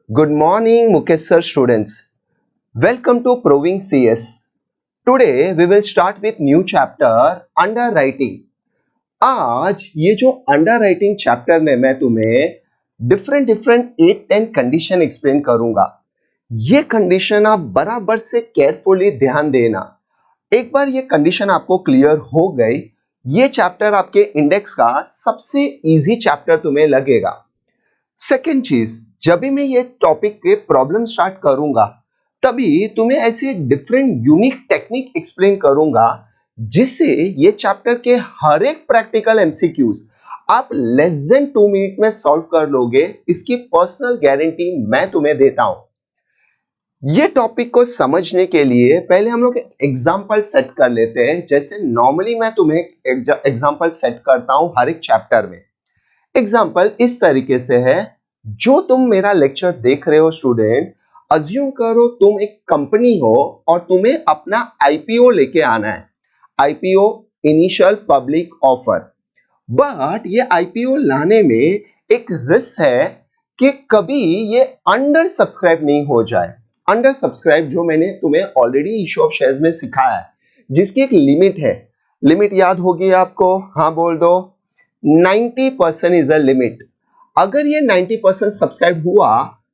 Good morning, Mukesh sir students. Welcome to Proving CS. Today we will start with new chapter underwriting. आज ये जो underwriting chapter में मैं तुम्हें different 8-10 condition explain करूंगा. ये condition आप बराबर से carefully ध्यान देना. एक बार ये condition आपको clear हो गई, ये chapter आपके index का सबसे easy chapter तुम्हें लगेगा. सेकेंड चीज, जब भी मैं ये टॉपिक पे प्रॉब्लम स्टार्ट करूंगा तभी तुम्हें ऐसे डिफरेंट यूनिक टेक्निक एक्सप्लेन करूंगा जिससे ये चैप्टर के हर एक प्रैक्टिकल एमसीक्यूज आप लेस देन 2 मिनट में सॉल्व कर लोगे. इसकी पर्सनल गारंटी मैं तुम्हें देता हूं. ये टॉपिक को समझने के लिए पहले हम लोग एग्जांपल सेट कर लेते हैं. जैसे नॉर्मली मैं तुम्हें एग्जांपल सेट करता हूं हर एक चैप्टर में. एग्जाम्पल इस तरीके से है. जो तुम मेरा लेक्चर देख रहे हो स्टूडेंट, अज्यूम करो तुम एक कंपनी हो और तुम्हें अपना आईपीओ लेके आना है. IPO initial public offer. But ये आईपीओ लाने में एक रिस्क है कि कभी ये अंडर सब्सक्राइब नहीं हो जाए. अंडर सब्सक्राइब जो मैंने तुम्हें ऑलरेडी इशू ऑफ शेयर्स में सिखाया है, जिसकी एक लिमिट है. लिमिट याद होगी आपको? हाँ बोल दो. 90% इज द लिमिट. अगर ये 90% सब्सक्राइब हुआ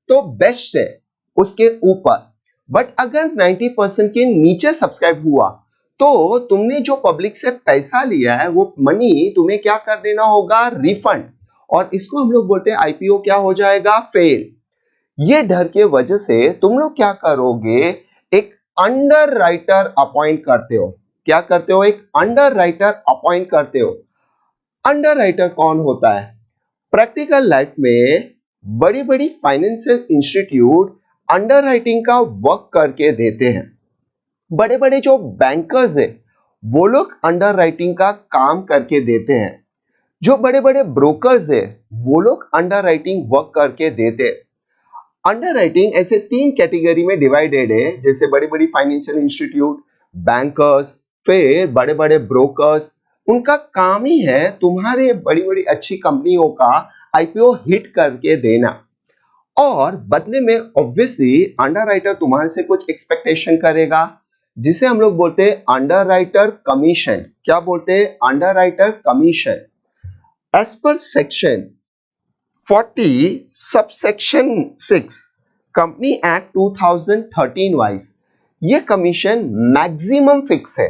तो बेस्ट है, उसके ऊपर. बट अगर 90% के नीचे सब्सक्राइब हुआ तो तुमने जो पब्लिक से पैसा लिया है वो मनी तुम्हें क्या कर देना होगा? रिफंड. और इसको हम लोग बोलते हैं आईपीओ क्या हो जाएगा? फेल. ये डर के वजह से तुम लोग क्या करोगे? एक अंडर राइटर अपॉइंट करते हो. क्या करते हो? एक अंडर राइटर अपॉइंट करते हो. अंडरराइटर कौन होता है? प्रैक्टिकल लाइफ में बड़ी बड़ी फाइनेंशियल इंस्टीट्यूट अंडरराइटिंग का वर्क करके देते हैं. बड़े बड़े जो बैंकर्स है वो लोग अंडरराइटिंग का काम करके देते हैं. जो बड़े बड़े ब्रोकर्स है वो लोग अंडरराइटिंग वर्क करके देते हैं. अंडरराइटिंग ऐसे 3 कैटेगरी में डिवाइडेड है. जैसे बड़ी बड़ी फाइनेंशियल इंस्टीट्यूट, बैंकर्स, फिर बड़े बड़े ब्रोकर्स. उनका काम ही है तुम्हारे बड़ी बड़ी अच्छी कंपनियों का आईपीओ हिट करके देना. और बदले में ऑब्वियसली अंडरराइटर तुम्हारे से कुछ एक्सपेक्टेशन करेगा, जिसे हम लोग बोलते हैं अंडरराइटर कमीशन. क्या बोलते हैं? Underwriter commission. As per section 40 subsection 6 company act 2013 wise ये कमीशन मैक्सिमम फिक्स है.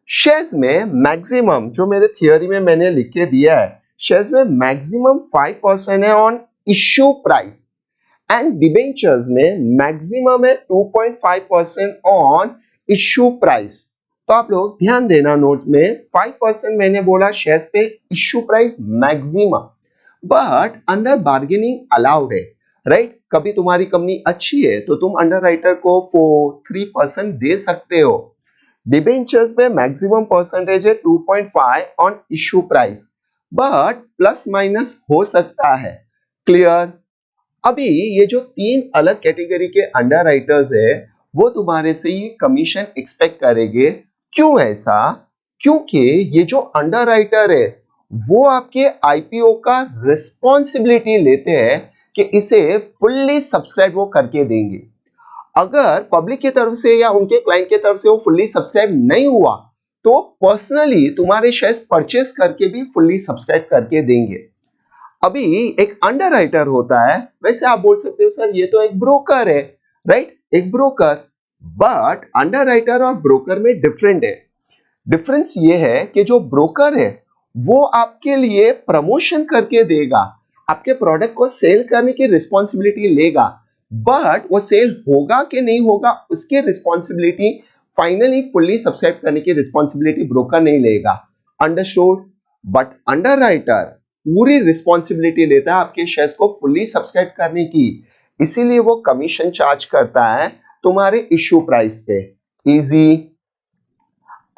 शेयर्स में मैक्सिमम, जो मेरे थियोरी में मैंने लिख के दिया है, शेयर्स में मैक्सिमम 5% है on issue price. And debentures में मैक्सिमम है 2.5% ऑन इश्यू प्राइस. तो आप लोग ध्यान देना नोट में, 5% मैंने बोला शेयर्स पे issue price maximum. But under bargaining allowed है, राइट? कभी तुम्हारी कंपनी अच्छी है तो तुम अंडरराइटर को 3% दे सकते हो. डिबेंचर्स में मैक्सिमम परसेंटेज है 2.5 on issue price, but plus minus हो सकता है. क्लियर? अभी ये जो 3 अलग कैटेगरी के अंडरराइटर्स है वो तुम्हारे से ये कमीशन एक्सपेक्ट करेंगे. क्यों ऐसा? क्योंकि ये जो अंडरराइटर है वो आपके आईपीओ का रिस्पॉन्सिबिलिटी लेते हैं कि इसे फुल्ली सब्सक्राइब वो करके देंगे. अगर पब्लिक की तरफ से या उनके क्लाइंट की तरफ से वो फुल्ली सब्सक्राइब नहीं हुआ तो पर्सनली तुम्हारे शेयर्स परचेस करके भी फुल्ली सब्सक्राइब करके देंगे. अभी एक अंडरराइटर होता है, वैसे आप बोल सकते हो सर ये तो एक ब्रोकर है, राइट? एक ब्रोकर. बट अंडरराइटर और ब्रोकर में डिफरेंट है. डिफरेंस ये है कि जो ब्रोकर है वो आपके लिए प्रमोशन करके देगा, आपके प्रोडक्ट को सेल करने की रिस्पॉन्सिबिलिटी लेगा. बट वो सेल होगा कि नहीं होगा उसकी रिस्पॉन्सिबिलिटी, फाइनली फुल्ली सब्सक्राइब करने की रिस्पॉन्सिबिलिटी ब्रोकर नहीं लेगा. अंडरस्टूड? बट अंडरराइटर पूरी रिस्पॉन्सिबिलिटी लेता है आपके शेयर्स को फुल्ली सब्सक्राइब करने की. इसीलिए वो कमीशन चार्ज करता है तुम्हारे इश्यू प्राइस पे. इजी?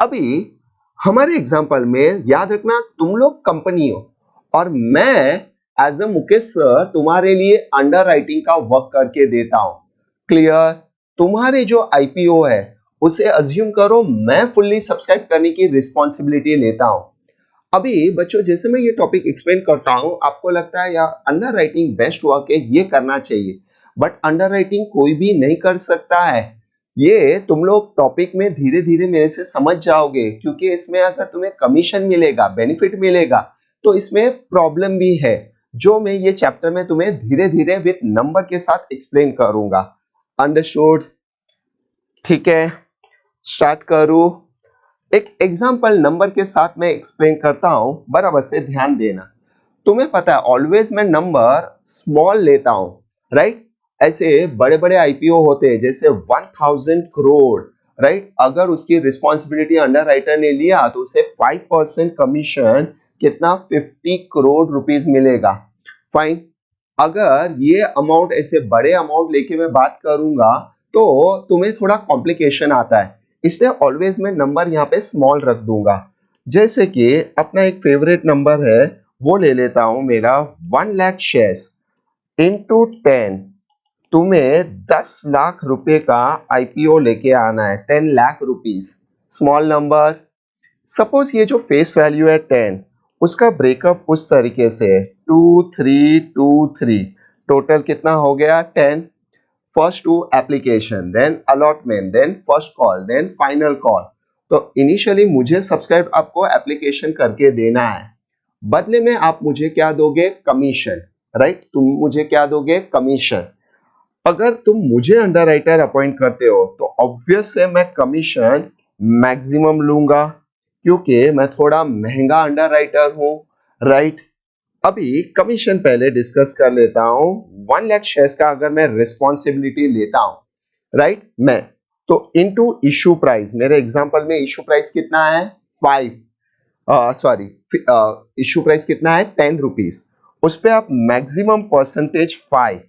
अभी हमारे एग्जांपल में याद रखना, तुम लोग कंपनी हो और मैं एज अ मुकेश सर तुम्हारे लिए अंडरराइटिंग का वर्क करके देता हूं. क्लियर? तुम्हारे जो आईपीओ है उसे अज्यूम करो मैं फुल्ली सब्सक्राइब करने की रिस्पॉन्सिबिलिटी लेता हूं. अभी बच्चों जैसे मैं ये टॉपिक एक्सप्लेन करता हूं आपको लगता है यार अंडरराइटिंग बेस्ट हुआ कि ये करना चाहिए. बट अंडरराइटिंग कोई भी नहीं कर सकता है। ये तुम लोग टॉपिक में धीरे धीरे मेरे से समझ जाओगे, क्योंकि इसमें अगर तुम्हें कमीशन मिलेगा, बेनिफिट मिलेगा, तो इसमें प्रॉब्लम भी है, जो मैं ये चैप्टर में तुम्हें धीरे धीरे विद नंबर के साथ एक्सप्लेन करूंगा। अंडरस्टूड? ठीक है, स्टार्ट करूं। एक एग्जांपल नंबर के साथ मैं एक्सप्लेन करता हूं, बराबर से ध्यान देना। तुम्हें पता है ऑलवेज मैं नंबर स्मॉल लेता हूं, राइट? ऐसे बड़े बड़े आईपीओ होते हैं जैसे 1000 करोड़, राइट? अगर उसकी रिस्पॉन्सिबिलिटी अंडर राइटर ने लिया तो उसे 5% कमीशन, कितना, 50 करोड़ रुपीस मिलेगा। फाइन। अगर ये अमाउंट, ऐसे बड़े अमाउंट लेके मैं बात करूंगा तो तुम्हें थोड़ा कॉम्प्लिकेशन आता है, इसलिए ऑलवेज मैं नंबर यहाँ पे स्मॉल रख दूंगा। जैसे कि अपना एक फेवरेट नंबर है, वो ले लेता हूं मेरा 1 लाख शेयर्स इंटू 10। तुम्हें 10 लाख रुपए का आईपीओ लेके आना है, 10 lakh rupees, small number. Suppose ये जो फेस वैल्यू है 10, उसका ब्रेकअप उस तरीके से है 2 3 2 3, टोटल कितना हो गया 10। First to application, then allotment, then first call, then final call. तो इनिशियली मुझे सब्सक्राइब आपको एप्लीकेशन करके देना है, बदले में आप मुझे क्या दोगे, कमीशन, राइट? तुम मुझे क्या दोगे, कमीशन। अगर तुम मुझे अंडरराइटर अपॉइंट करते हो तो ऑब्वियस है मैं कमीशन मैक्सिमम लूंगा, क्योंकि मैं थोड़ा महंगा अंडरराइटर हूं, राइट? अभी कमीशन पहले डिस्कस कर लेता हूं। 1 लाख शेयर्स का अगर मैं रिस्पॉन्सिबिलिटी लेता हूं, राइट, मैं, तो इनटू इशू प्राइस, मेरे एग्जांपल में इशू प्राइस कितना है, 5, सॉरी, इशू प्राइस कितना है, 10 रुपीस, उस पे आप मैक्सिमम परसेंटेज 5।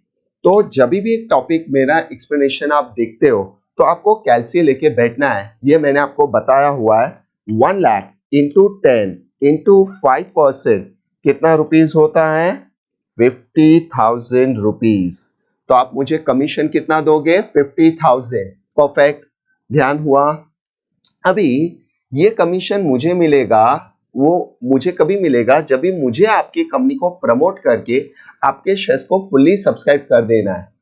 तो जब भी टॉपिक मेरा एक्सप्लेनेशन आप देखते हो तो आपको कैलसी लेके बैठना है, ये मैंने आपको बताया हुआ है। 1 लाख इंटू 10 इंटू 5% कितना रुपीस होता है, 50,000 रुपीस। तो आप मुझे कमीशन कितना दोगे, 50,000। परफेक्ट, ध्यान हुआ। अभी ये कमीशन मुझे मिलेगा, वो मुझे कभी मिलेगा जब भी मुझे आपकी कंपनी को प्रमोट करके आपके शेयर्स को फुल्ली सब्सक्राइब कर देना है।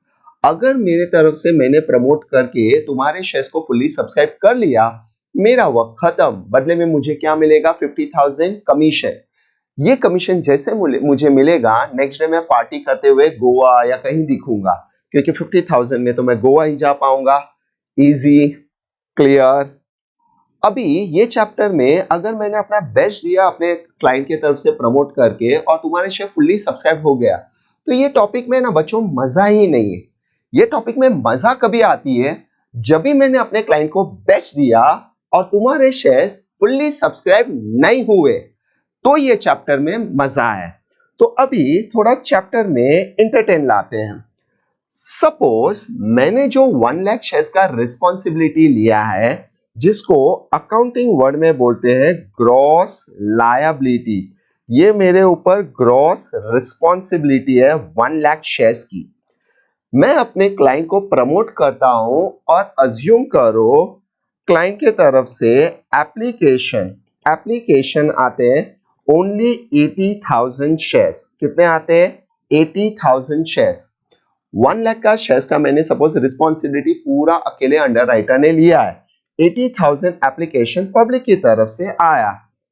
अगर मेरे तरफ से मैंने प्रमोट करके तुम्हारे शेयर्स को फुल्ली सब्सक्राइब कर लिया, मेरा वर्क खत्म, बदले में मुझे क्या मिलेगा, 50,000 कमीशन। ये कमीशन जैसे मुझे मिलेगा, नेक्स्ट डे मैं पार्टी करते हुए गोवा या कहीं दिखूंगा, क्योंकि 50,000 में तो मैं गोवा ही जा पाऊंगा। Easy, clear? अभी ये चैप्टर में अगर मैंने अपना बेस्ट दिया अपने क्लाइंट की तरफ से प्रमोट करके और तुम्हारे शेयर फुल्ली सब्सक्राइब हो गया, तो ये टॉपिक में ना बच्चों मजा ही नहीं है। ये टॉपिक में मजा कभी आती है जब भी मैंने अपने क्लाइंट को बेस्ट दिया और तुम्हारे शेयर्स फुल्ली सब्सक्राइब नहीं हुए, तो ये चैप्टर में मजा है। तो अभी थोड़ा चैप्टर में एंटरटेन लाते हैं। सपोज मैंने जो 1 लाख शेयर्स का रिस्पॉन्सिबिलिटी लिया है, जिसको अकाउंटिंग वर्ड में बोलते हैं ग्रॉस लायबिलिटी, ये मेरे ऊपर ग्रॉस रिस्पॉन्सिबिलिटी है 1 लाख शेयर्स की। मैं अपने क्लाइंट को प्रमोट करता हूं और अज्यूम करो क्लाइंट के तरफ से एप्लीकेशन आते हैं ओनली 80,000 शेयर्स। कितने आते हैं, 80,000 शेयर्स। 1 लाख का शेयर्स का मैंने सपोज रिस्पॉन्सिबिलिटी पूरा अकेले अंडरराइटर ने लिया है, 80,000 एप्लीकेशन पब्लिक की तरफ से आया,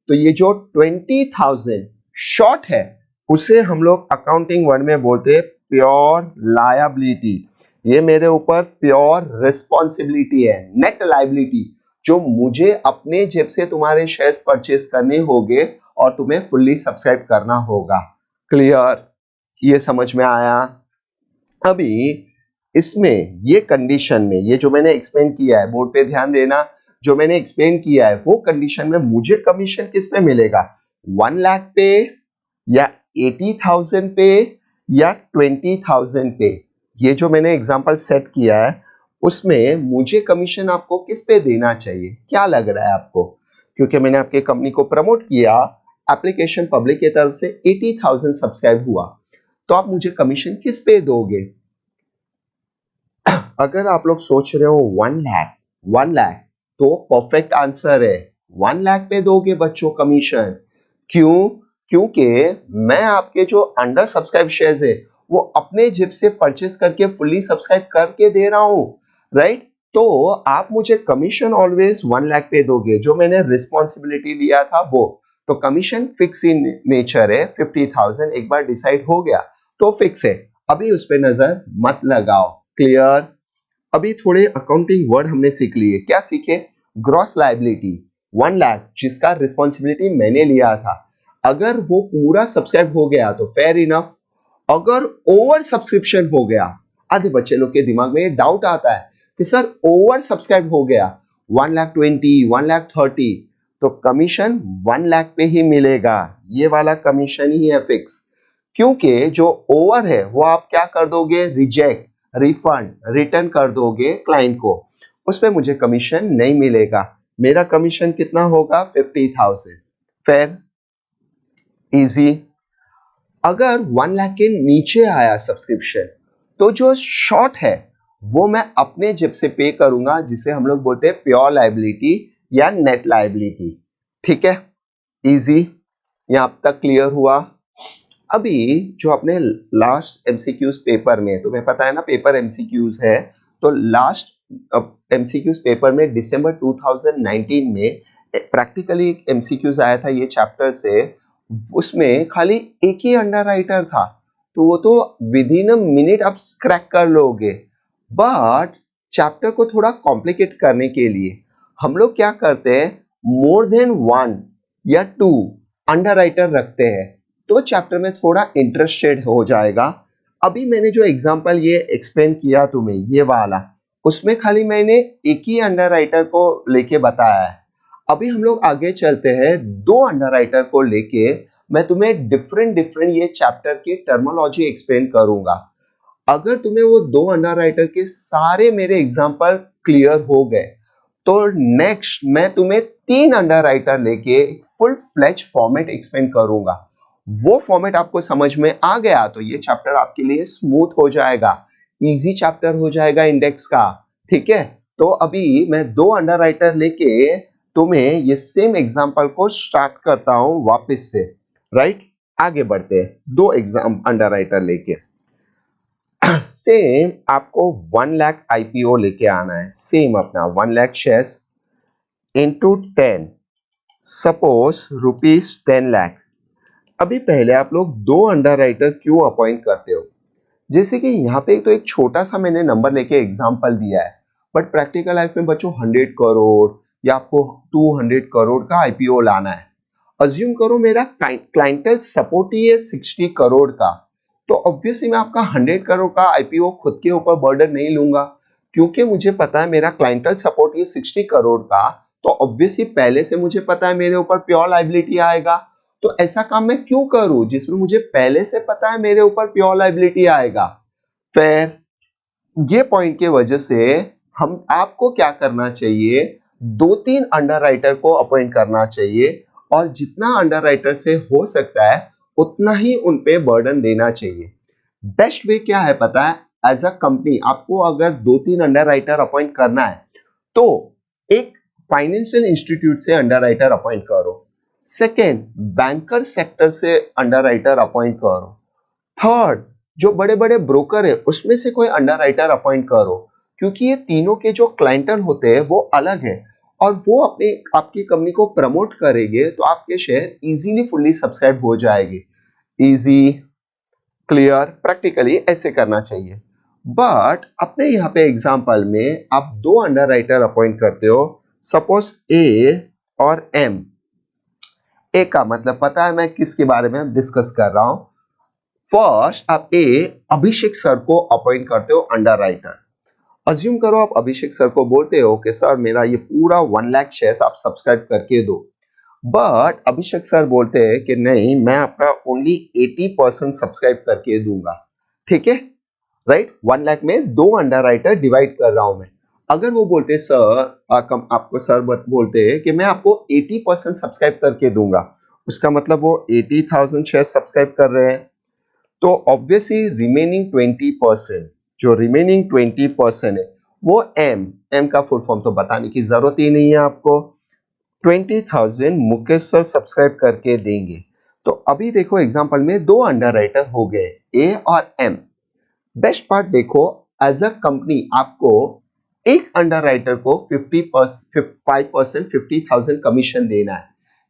तो ये जो 20,000 शॉर्ट है उसे हम लोग अकाउंटिंग वर्ड में बोलते हैं प्योर लायबिलिटी। ये मेरे ऊपर प्योर रिस्पॉन्सिबिलिटी है, नेट लायबिलिटी, जो मुझे अपने जेब से तुम्हारे शेयर्स परचेस करने होंगे और तुम्हें फुल्ली सब्सक्राइब करना होगा। क्लियर? ये समझ में आया? अभी इसमें ये कंडीशन में, ये जो मैंने एक्सप्लेन किया है, बोर्ड पे ध्यान देना, जो मैंने एक्सप्लेन किया है वो कंडीशन में मुझे कमीशन किस पे मिलेगा, 1 लाख पे या 80,000 पे या 20,000 पे। ये जो मैंने एग्जांपल सेट किया है उसमें मुझे कमीशन आपको किस पे देना चाहिए, क्या लग रहा है आपको? क्योंकि मैंने आपके कंपनी को प्रमोट किया, एप्लीकेशन पब्लिक की तरफ से 80,000 सब्सक्राइब हुआ, तो आप मुझे कमीशन किस पे दोगे? अगर आप लोग सोच रहे हो 1 लाख, तो परफेक्ट आंसर है 1 लाख पे दोगे बच्चों कमीशन। क्यों? क्योंकि मैं आपके जो अंडर सब्सक्राइब शेयर्स है वो अपने जेब से परचेस करके फुल्ली सब्सक्राइब करके दे रहा हूं, राइट? तो आप मुझे कमीशन ऑलवेज 1 लाख पे दोगे, जो मैंने रिस्पॉन्सिबिलिटी लिया था वो। तो कमीशन फिक्स इन नेचर है, 50,000 एक बार डिसाइड हो गया तो फिक्स है, अभी उस पर नजर मत लगाओ। क्लियर? अभी थोड़े अकाउंटिंग वर्ड हमने सीख लिए। क्या सीखे? ग्रॉस लायबिलिटी 1 लाख जिसका रिस्पॉन्सिबिलिटी मैंने लिया था, अगर वो पूरा सब्सक्राइब हो गया तो फेयर इनफ। अगर ओवर सब्सक्रिप्शन हो गया, आधे बच्चे लोग के दिमाग में ये डाउट आता है कि सर ओवर सब्सक्राइब हो गया 1,20,000 1,30,000, तो कमीशन 1 लाख पे ही मिलेगा। ये वाला कमीशन ही है फिक्स, क्योंकि जो ओवर है वो आप क्या कर दोगे? रिजेक्ट, रिफंड, रिटर्न कर दोगे क्लाइंट को, उस पे मुझे कमीशन नहीं मिलेगा। मेरा कमीशन कितना होगा? 50,000। फेयर? इजी? अगर 1 लाख के नीचे आया सब्सक्रिप्शन, तो जो शॉर्ट है वो मैं अपने जेब से पे करूंगा, जिसे हम लोग बोलते हैं प्योर लायबिलिटी या नेट लायबिलिटी। ठीक है? इजी? यहां तक क्लियर हुआ? अभी जो अपने लास्ट एमसीक्यूज पेपर में, तुम्हें पता है ना पेपर एमसीक्यूज है, तो लास्ट एमसीक्यूज पेपर में दिसंबर 2019 में प्रैक्टिकली एमसीक्यूज आया था ये चैप्टर से, उसमें खाली एक ही अंडर राइटर था, तो वो तो विद इन अ मिनट आप क्रैक कर लोगे। बट चैप्टर को थोड़ा कॉम्प्लिकेट करने के लिए हम लोग क्या करते हैं, मोर देन 1 या 2 अंडर राइटर रखते हैं, तो चैप्टर में थोड़ा इंटरेस्टेड हो जाएगा। अभी मैंने जो एग्जांपल ये एक्सप्लेन किया तुम्हें ये वाला, उसमें खाली मैंने एक ही अंडर राइटर को लेके बताया है। अभी हम लोग आगे चलते हैं, 2 अंडर राइटर को लेके मैं तुम्हें डिफरेंट ये चैप्टर की टर्मिनोलॉजी एक्सप्लेन करूंगा। अगर तुम्हें वो 2 अंडर राइटर के सारे मेरे एग्जांपल क्लियर हो गए, तो नेक्स्ट मैं तुम्हें 3 अंडर राइटर लेके फुल फ्लेज फॉर्मेट एक्सप्लेन करूंगा। वो फॉर्मेट आपको समझ में आ गया तो ये चैप्टर आपके लिए स्मूथ हो जाएगा, इजी चैप्टर हो जाएगा इंडेक्स का। ठीक है? तो अभी मैं 2 अंडर राइटर लेके तुम्हें ये सेम एग्जांपल को स्टार्ट करता हूं वापस से, राइट? आगे बढ़ते हैं, 2 एग्जाम अंडर राइटर लेके। सेम आपको 1 लाख आईपीओ लेके आना है, सेम अपना 1 lakh shares into 10, suppose rupees 10 lakh. अभी पहले आप लोग 2 अंडर राइटर क्यों अपॉइंट करते हो? जैसे कि यहाँ पे तो एक छोटा सा मैंने नंबर लेके एग्जांपल दिया है, बट प्रैक्टिकल लाइफ में बच्चों 100 करोड़ या आपको 200 करोड़ का आईपीओ लाना है। अज्यूम करो मेरा क्लाइंटल सपोर्ट ही है 60 करोड़ का, तो ऑब्वियसली मैं आपका 100 करोड़ का आईपीओ खुद के ऊपर बर्डन नहीं लूंगा, क्योंकि मुझे पता है मेरा क्लाइंटल सपोर्ट ही 60 करोड़ का, तो ऑब्वियसली पहले से मुझे पता है मेरे ऊपर प्योर लायबिलिटी आएगा। तो ऐसा काम मैं क्यों करूं जिसमें मुझे पहले से पता है मेरे ऊपर प्योर लायबिलिटी आएगा? फिर ये पॉइंट की वजह से हम आपको क्या करना चाहिए, 2-3 अंडर राइटर को अपॉइंट करना चाहिए, और जितना अंडर राइटर से हो सकता है उतना ही उन पे बर्डन देना चाहिए। बेस्ट वे क्या है पता है? एज अ कंपनी आपको अगर 2-3 अंडर राइटर अपॉइंट करना है, तो एक फाइनेंशियल इंस्टीट्यूट से अंडर राइटर अपॉइंट करो, सेकेंड बैंकर सेक्टर से अंडर राइटर अपॉइंट करो, थर्ड जो बड़े बड़े ब्रोकर है उसमें से कोई अंडर राइटर अपॉइंट करो, क्योंकि ये तीनों के जो क्लाइंटल होते हैं वो अलग है, और वो अपने आपकी कंपनी को प्रमोट करेंगे, तो आपके शेयर इजीली फुल्ली सब्सक्राइब हो जाएंगे। इजी? क्लियर? प्रैक्टिकली ऐसे करना चाहिए। बट अपने यहाँ पे एग्जांपल में आप 2 अंडर राइटर अपॉइंट करते हो, सपोज ए और एम। ए का मतलब पता है मैं किसके बारे में डिस्कस कर रहा हूं। फर्स्ट आप ए अभिषेक सर को अपॉइंट करते हो अंडर राइटर। अज्यूम करो आप अभिषेक सर को बोलते हो कि सर मेरा ये पूरा 1 लाख शेयर्स आप सब्सक्राइब करके दो, बट अभिषेक सर बोलते हैं कि नहीं मैं आपका ओनली 80% सब्सक्राइब करके दूंगा। ठीक है? राइट? 1 लाख में 2 अंडर राइटर डिवाइड कर रहा हूं मैं। अगर वो बोलते सर आपको सर बोलते हैं कि मैं आपको 80% सब्सक्राइब करके दूंगा, उसका मतलब वो 80,000 शेयर सब्सक्राइब कर रहे हैं, तो ऑब्वियसली रिमेनिंग 20%, जो रिमेनिंग 20% है वो एम का फुल फॉर्म तो बताने की जरूरत ही नहीं है आपको, 20,000 मुकेश सर सब्सक्राइब करके देंगे। तो अभी देखो एग्जांपल में दो अंडरराइटर हो गए, ए और एम। बेस्ट पार्ट देखो, एज अ कंपनी आपको एक अंडरराइटर को 5% 50,000 कमीशन देना है,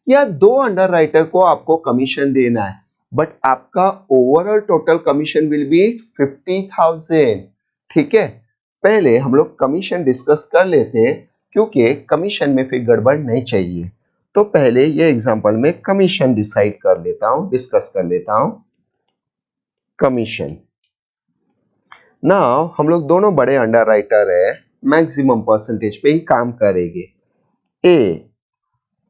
या दो अंडरराइटर को आपको कमीशन देना है, बट आपका overall total commission will be 50,000। ठीक है, पहले हम लोग कमीशन डिस्कस कर लेते हैं, क्योंकि कमीशन में फिर गड़बड़ नहीं चाहिए। तो पहले ये एग्जांपल में कमीशन डिसाइड कर लेता हूं, डिस्कस कर लेता हूं कमीशन। नाउ हम लोग दोनों बड़े अंडरराइटर है, मैक्सिमम परसेंटेज पे ही काम करेंगे। ए,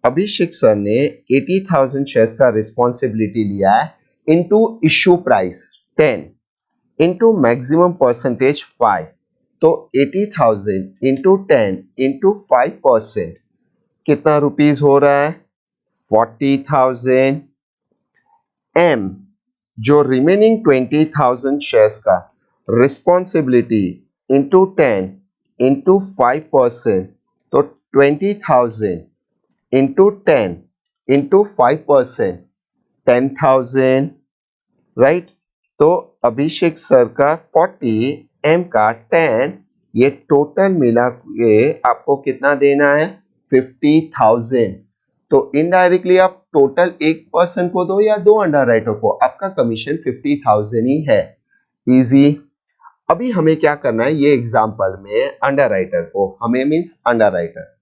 अभिषेक सर ने 80,000 शेयर्स का रिस्पॉन्सिबिलिटी लिया है, into issue price 10 into maximum percentage 5। तो 80,000 इंटू 10 इंटू 5% कितना रुपीस हो रहा है? 40,000। एम, जो रिमेनिंग 20,000 शेयर्स का रिस्पॉन्सिबिलिटी इंटू 10 इंटू 5%, तो 20,000 इंटू 10 इंटू 5%, 10,000, राइट। तो अभिषेक सर का 40, एम का 10, ये टोटल मिला के आपको कितना देना है? 50,000। तो इनडायरेक्टली आप टोटल एक पर्सन को दो या दो अंडरराइटर को, आपका कमीशन 50,000 ही है। इजी। अभी हमें क्या करना है, ये एग्जांपल में अंडरराइटर को, हमें मींस अंडरराइटर,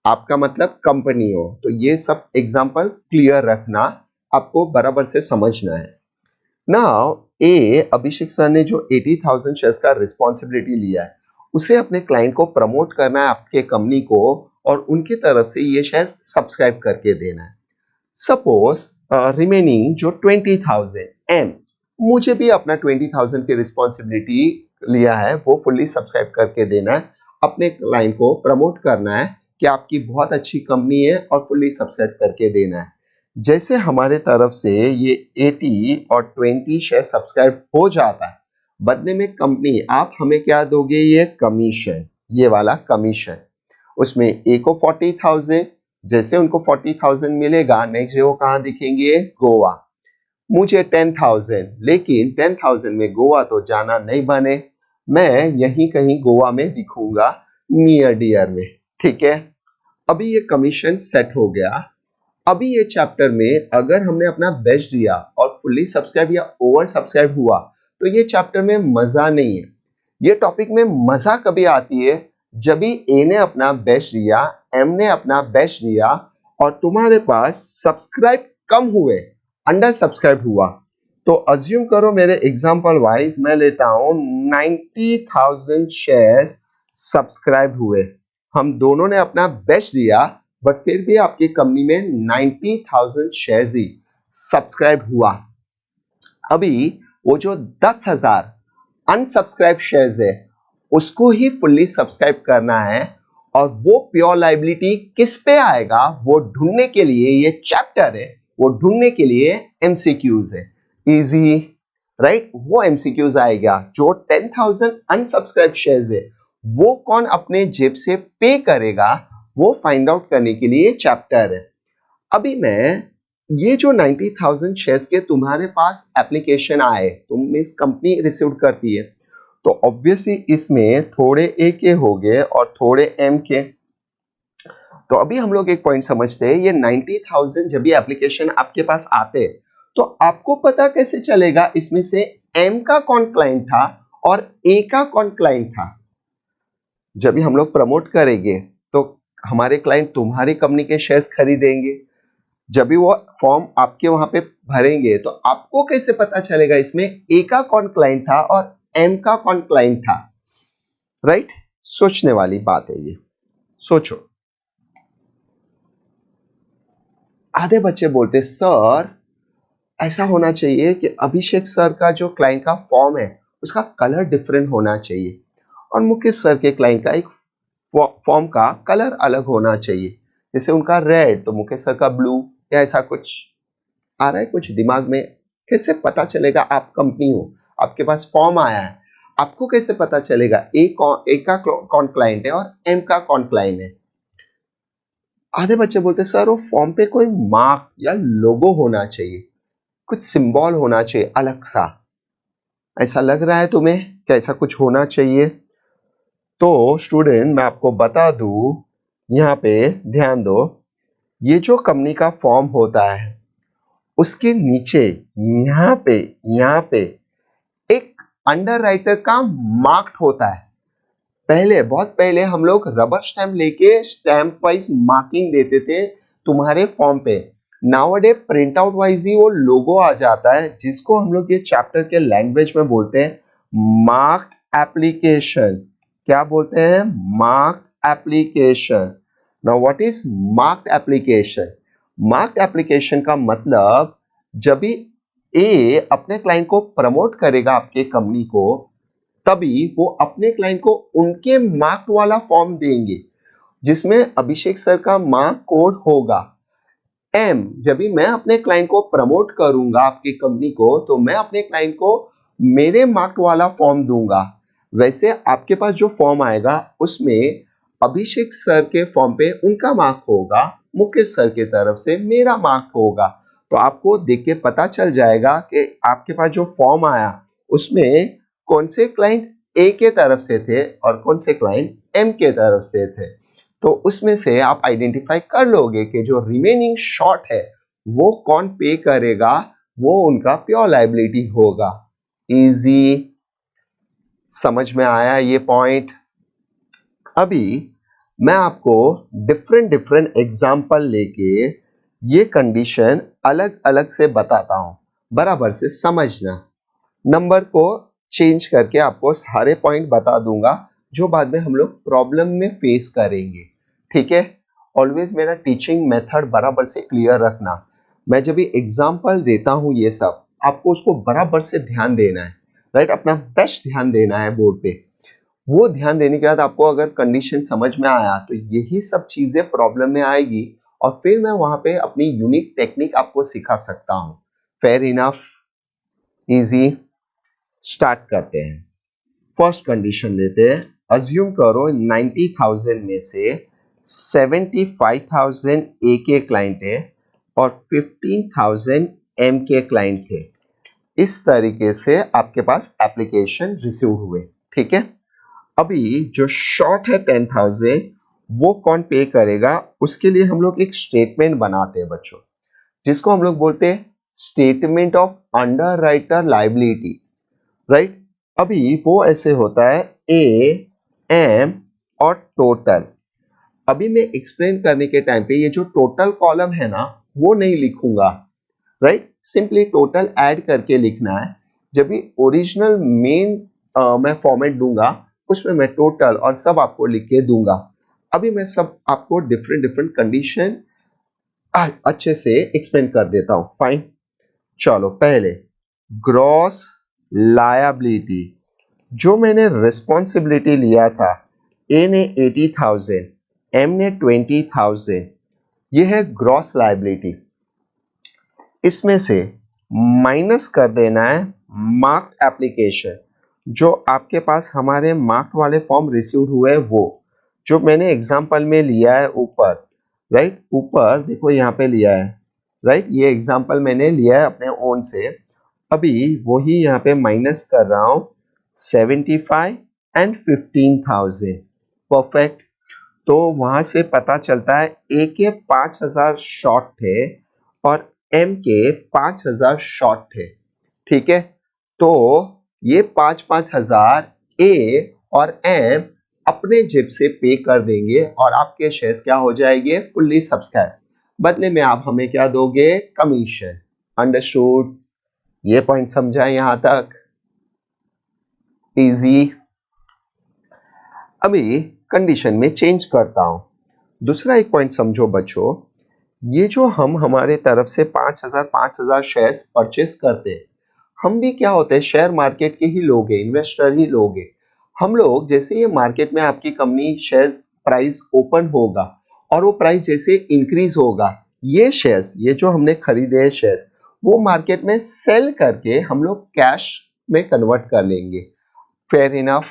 आपका मतलब कंपनी हो, तो ये सब एग्जांपल क्लियर रखना, आपको बराबर से समझना है। नाउ ए, अभिषेक सर ने जो 80,000 शेयर्स का रिस्पॉन्सिबिलिटी लिया है, उसे अपने क्लाइंट को प्रमोट करना है, आपके कंपनी को, और उनकी तरफ से ये शेयर सब्सक्राइब करके देना है। सपोज रिमेनिंग जो 20,000, एम, मुझे भी अपना 20,000 की रिस्पॉन्सिबिलिटी लिया है, वो फुल्ली सब्सक्राइब करके देना है, अपने क्लाइंट को प्रमोट करना है कि आपकी बहुत अच्छी कंपनी है, और फुल्ली सब्सक्राइब करके देना है। जैसे हमारे तरफ से ये 80 और 20 शेयर सब्सक्राइब हो जाता है, बदले में कंपनी आप हमें क्या दोगे? ये कमीशन, ये वाला कमीशन। उसमें ए को 40,000, जैसे उनको 40,000 मिलेगा, नेक्स्ट डे वो कहाँ दिखेंगे? गोवा। मुझे 10,000, लेकिन 10,000 में गोवा तो जाना नहीं बने, मैं यहीं कहीं गोवा में दिखूंगा, नियर डियर में। ठीक है, अभी ये कमीशन सेट हो गया। अभी ये चैप्टर में अगर हमने अपना बेस्ट दिया और फुल्ली सब्सक्राइब या ओवर सब्सक्राइब हुआ, तो ये चैप्टर में मजा नहीं है। ये टॉपिक में मजा कभी आती है जब भी ए ने अपना बेस्ट दिया, एम ने अपना बेस्ट दिया, और तुम्हारे पास सब्सक्राइब कम हुए, अंडर सब्सक्राइब हुआ। तो अज्यूम करो मेरे एग्जांपल वाइज मैं लेता हूं 90,000 शेयर्स सब्सक्राइब हुए, हम दोनों ने अपना बेस्ट दिया, बट फिर भी आपकी कंपनी में 90,000 शेयर्स ही सब्सक्राइब हुआ। अभी वो जो 10,000 अनसब्सक्राइब शेयर्स है, उसको ही फुल्ली सब्सक्राइब करना है, और वो प्योर लायबिलिटी किस पे आएगा वो ढूंढने के लिए ये चैप्टर है, वो ढूंढने के लिए एमसीक्यूज है। Easy, right. वो एमसीक्यूज आएगा जो 10,000 अनसब्सक्राइब शेयर्स है, वो कौन अपने जेब से पे करेगा, वो फाइंड आउट करने के लिए चैप्टर है। अभी मैं ये जो 90,000 शेयर्स के तुम्हारे पास एप्लीकेशन आए, तुम इस कंपनी रिसीव करती है, तो ऑब्वियसली इसमें थोड़े ए के हो गए और थोड़े एम के। तो अभी हम लोग एक पॉइंट समझते हैं, ये 90,000 जब ये एप्लीकेशन आपके पास आते, तो आपको पता कैसे चलेगा इसमें से एम का कौन क्लाइंट था और ए का कौन क्लाइंट था? जब भी हम लोग प्रमोट करेंगे तो हमारे क्लाइंट तुम्हारी कंपनी के शेयर्स खरीदेंगे, जब भी वो फॉर्म आपके वहां पे भरेंगे, तो आपको कैसे पता चलेगा इसमें ए का कौन क्लाइंट था और एम का कौन क्लाइंट था? राइट, सोचने वाली बात है ये, सोचो। आधे बच्चे बोलते सर ऐसा होना चाहिए कि अभिषेक सर का जो क्लाइंट का फॉर्म है उसका कलर डिफरेंट होना चाहिए, और मुकेश सर के क्लाइंट का एक फॉर्म का कलर अलग होना चाहिए, जैसे उनका रेड तो मुकेश सर का ब्लू, या ऐसा कुछ आ रहा है कुछ दिमाग में? कैसे पता चलेगा? आप कंपनी हो, आपके पास फॉर्म आया है, आपको कैसे पता चलेगा ए का कौन क्लाइंट है और एम का कौन क्लाइंट है? आधे बच्चे बोलते सर वो फॉर्म पे कोई मार्क या लोगो होना चाहिए, कुछ सिंबल होना चाहिए अलग सा। ऐसा लग रहा है तुम्हें कि ऐसा कुछ होना चाहिए? तो स्टूडेंट मैं आपको बता दूं, यहाँ पे ध्यान दो, ये जो कंपनी का फॉर्म होता है उसके नीचे यहाँ पे एक अंडरराइटर का मार्क होता है। पहले बहुत पहले हम लोग रबर स्टैम्प लेके स्टैम्प वाइज मार्किंग देते थे तुम्हारे फॉर्म पे। नाउअडे प्रिंट आउट वाइज ही वो लोगो आ जाता है, जिसको हम लोग ये चैप्टर के लैंग्वेज में बोलते हैं मार्क्ड एप्लीकेशन। क्या बोलते हैं? Marked application. Now what is marked application? Marked application का मतलब जब भी ए अपने क्लाइंट को प्रमोट करेगा आपके कंपनी को, तभी वो अपने क्लाइंट को उनके मार्क वाला फॉर्म देंगे जिसमें अभिषेक सर का मार्क कोड होगा। एम, जब भी मैं अपने क्लाइंट को प्रमोट करूंगा आपकी कंपनी को, तो मैं अपने क्लाइंट को मेरे मार्क वाला फॉर्म दूंगा। वैसे आपके पास जो फॉर्म आएगा उसमें अभिषेक सर के फॉर्म पे उनका मार्क होगा, मुकेश सर के तरफ से मेरा मार्क होगा। तो आपको देख के पता चल जाएगा कि आपके पास जो फॉर्म आया उसमें कौन से क्लाइंट ए के तरफ से थे और कौन से क्लाइंट एम के तरफ से थे। तो उसमें से आप आइडेंटिफाई कर लोगे कि जो रिमेनिंग शॉर्ट है वो कौन पे करेगा, वो उनका प्योर लायबिलिटी होगा। इजी, समझ में आया ये पॉइंट? अभी मैं आपको डिफरेंट एग्जाम्पल लेके ये कंडीशन अलग अलग से बताता हूं, बराबर से समझना। नंबर को चेंज करके आपको सारे पॉइंट बता दूंगा जो बाद में हम लोग प्रॉब्लम में फेस करेंगे। ठीक है? ऑलवेज मेरा टीचिंग मेथड बराबर से क्लियर रखना। मैं जब भी एग्जाम्पल देता हूं ये सब, आपको उसको बराबर से ध्यान देना है, राइट? अपना बेस्ट ध्यान देना है बोर्ड पे। वो ध्यान देने के बाद आपको अगर कंडीशन समझ में आया तो यही सब चीजें प्रॉब्लम में आएगी और फिर मैं वहां पे अपनी यूनिक टेक्निक आपको सिखा सकता हूं। Fair enough? इजी, स्टार्ट करते हैं। फर्स्ट कंडीशन लेते हैं। अज्यूम करो 90,000 में से 75,000 ए के क्लाइंट है और 15,000 एम के क्लाइंट थे। इस तरीके से आपके पास एप्लीकेशन रिसीव हुए। ठीक है? अभी जो शॉर्ट है 10,000, वो कौन पे करेगा? उसके लिए हम लोग एक स्टेटमेंट बनाते हैं बच्चों, जिसको हम लोग बोलते हैं statement of underwriter liability, right? अभी वो ऐसे होता है ए, एम और टोटल। अभी मैं एक्सप्लेन करने के टाइम पे ये जो टोटल कॉलम है ना, वो नहीं लिखूंगा, राइट? सिंपली टोटल ऐड करके लिखना है। जब भी ओरिजिनल मेन मैं फॉर्मेट दूंगा उसमें मैं टोटल और सब आपको लिख के दूंगा। अभी मैं सब आपको डिफरेंट कंडीशन अच्छे से एक्सप्लेन कर देता हूं। फाइन, चलो पहले ग्रॉस लायबिलिटी, जो मैंने रिस्पॉन्सिबिलिटी लिया था, ए ने 80,000, एम ने 20,000, ये है ग्रॉस लायबिलिटी। इसमें से माइनस कर देना है मार्क्ड एप्लीकेशन, जो आपके पास हमारे मार्क वाले फॉर्म रिसीव हुए, वो जो मैंने एग्जांपल में लिया है ऊपर, राइट? ऊपर देखो यहाँ पे लिया है, राइट? ये एग्जांपल मैंने लिया है अपने ओन से। अभी वही यहाँ पे माइनस कर रहा हूं 75 एंड 15,000। परफेक्ट। तो वहां से पता चलता है ए के 5,000 शॉर्ट थे और एम के 5,000 शॉर्ट थे। ठीक है? तो ये 5,000 ए और एम अपने जेब से पे कर देंगे और आपके शेयर्स क्या हो जाएंगे? Fully subscribe. बदले में आप हमें क्या दोगे? कमीशन। अंडरस्टूड? ये पॉइंट समझा यहां तक? इजी। अभी कंडीशन में चेंज करता हूं। दूसरा एक पॉइंट समझो बच्चों, ये जो हम हमारे तरफ से 5,000 शेयर्स परचेस करते हैं, हम भी क्या होते हैं, शेयर मार्केट के ही लोग हैं, इन्वेस्टर ही लोग हैं। हम लोग जैसे ये मार्केट में आपकी कंपनी शेयर्स प्राइस ओपन होगा और वो प्राइस जैसे इंक्रीज होगा, ये शेयर्स, ये जो हमने खरीदे हैं शेयर्स, वो मार्केट में सेल करके हम लोग कैश में कन्वर्ट कर लेंगे। Fair enough?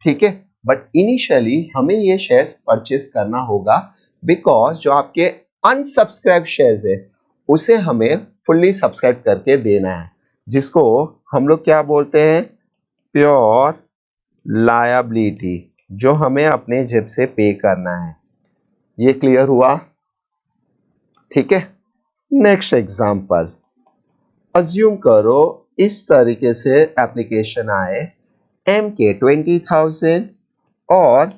ठीक है? बट इनिशियली हमें ये शेयर्स परचेस करना होगा, बिकॉज जो आपके अनसब्सक्राइब शेयर्स है उसे हमें फुल्ली सब्सक्राइब करके देना है, जिसको हम लोग क्या बोलते हैं, प्योर लायबिलिटी, जो हमें अपने जेब से पे करना है। ये क्लियर हुआ? ठीक है। नेक्स्ट एग्जांपल, अज्यूम करो इस तरीके से एप्लीकेशन आए, एम के 20,000 और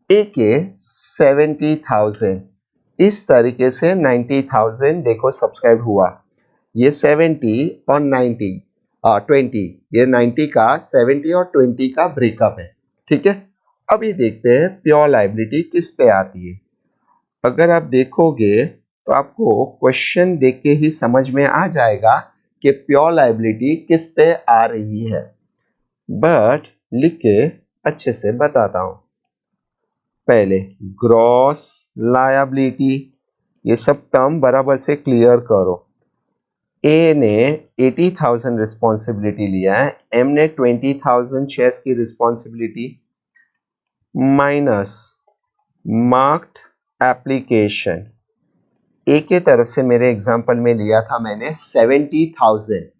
ए के 70,000, इस तरीके से 90,000 देखो सब्सक्राइब हुआ। ये 70 और 90 20, ये 90 का 70 और 20 का ब्रेकअप है। ठीक है, अभी देखते हैं प्योर लायबिलिटी किस पे आती है। अगर आप देखोगे तो आपको क्वेश्चन देख के ही समझ में आ जाएगा कि प्योर लायबिलिटी किस पे आ रही है, बट लिख के अच्छे से बताता हूं। पहले ग्रॉस लायबिलिटी, ये सब टर्म बराबर से क्लियर करो। ए ने 80,000 रिस्पॉन्सिबिलिटी लिया है, एम ने 20,000 शेयर्स की रिस्पॉन्सिबिलिटी, माइनस मार्क्ड एप्लीकेशन। ए के तरफ से मेरे एग्जांपल में लिया था मैंने 70,000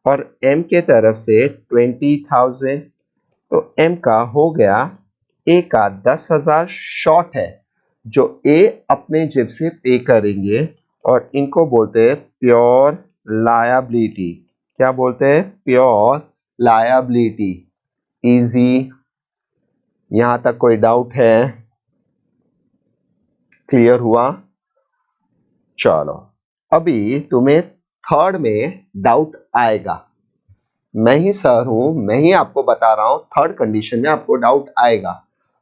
और एम के तरफ से 20,000, तो एम का हो गया, ए का 10,000 शॉर्ट है जो ए अपने जेब से पे करेंगे, और इनको बोलते हैं प्योर लायबिलिटी। क्या बोलते हैं? Pure liability. इजी? यहां तक कोई डाउट है? क्लियर हुआ? चलो, अभी तुम्हें थर्ड में डाउट आएगा। मैं ही सर हूं, मैं ही आपको बता रहा हूं, थर्ड कंडीशन में आपको डाउट आएगा,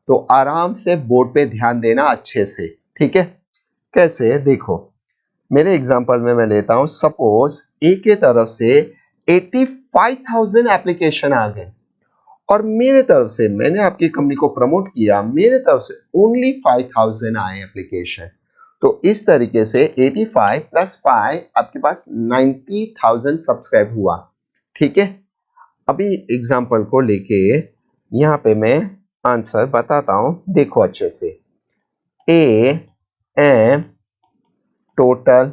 तो आराम से बोर्ड पे ध्यान देना अच्छे से। ठीक है, कैसे? देखो मेरे एग्जांपल में मैं लेता हूं, सपोज ए के तरफ से 85,000 एप्लीकेशन आ गए और मेरे तरफ से, मैंने आपकी कंपनी को प्रमोट किया, मेरे तरफ से ओनली 5,000 आए एप्लीकेशन। तो इस तरीके से 85 प्लस 5 आपके पास 90,000 सब्सक्राइब हुआ। ठीक है, अभी एग्जांपल को लेके यहां पे मैं आंसर बताता हूं, देखो अच्छे से। ए एम टोटल,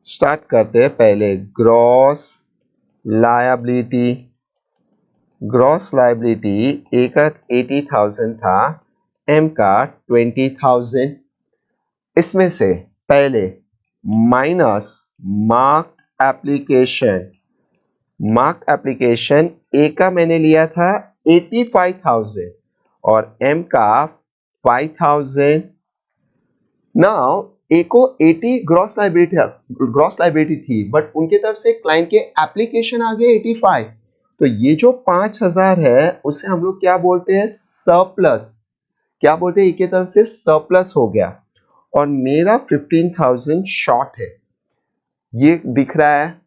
स्टार्ट करते हैं पहले gross liability. Gross liability a का 80,000 था, एम का 20,000। इसमें से पहले minus mark application. Mark application a का मैंने लिया था 85,000 और एम का 5,000। नाउ ए को 80 ग्रॉस लायबिलिटी थी, बट उनके तरफ से क्लाइंट के एप्लीकेशन आ गए 85। तो ये जो 5,000 है उसे हम लोग क्या बोलते हैं? सरप्लस। क्या बोलते हैं? ए की तरफ से सरप्लस हो गया और मेरा 15,000 शॉर्ट है, ये दिख रहा है।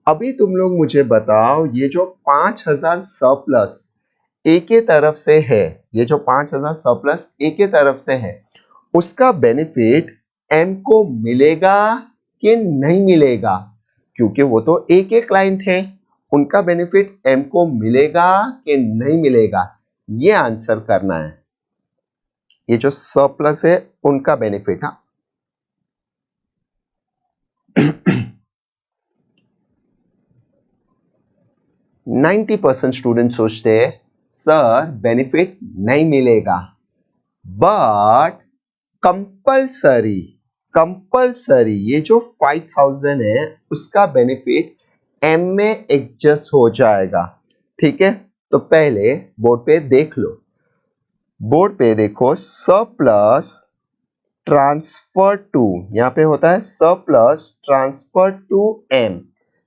अभी तुम लोग मुझे बताओ, ये जो 5,000 सरप्लस ए के तरफ से है, ये जो 5,000 सरप्लस ए के तरफ से है, उसका बेनिफिट एम को मिलेगा कि नहीं मिलेगा? क्योंकि वो तो ए के क्लाइंट हैं, उनका बेनिफिट एम को मिलेगा कि नहीं मिलेगा, ये आंसर करना है। ये जो सरप्लस है उनका बेनिफिट। हाँ, 90% स्टूडेंट सोचते हैं सर बेनिफिट नहीं मिलेगा, बट कंपल्सरी ये जो 5,000 है उसका बेनिफिट एम में एडजस्ट हो जाएगा। ठीक है, तो पहले बोर्ड पे देख लो, बोर्ड पे देखो, सरप्लस ट्रांसफर टू, यहां पे होता है सरप्लस ट्रांसफर टू एम।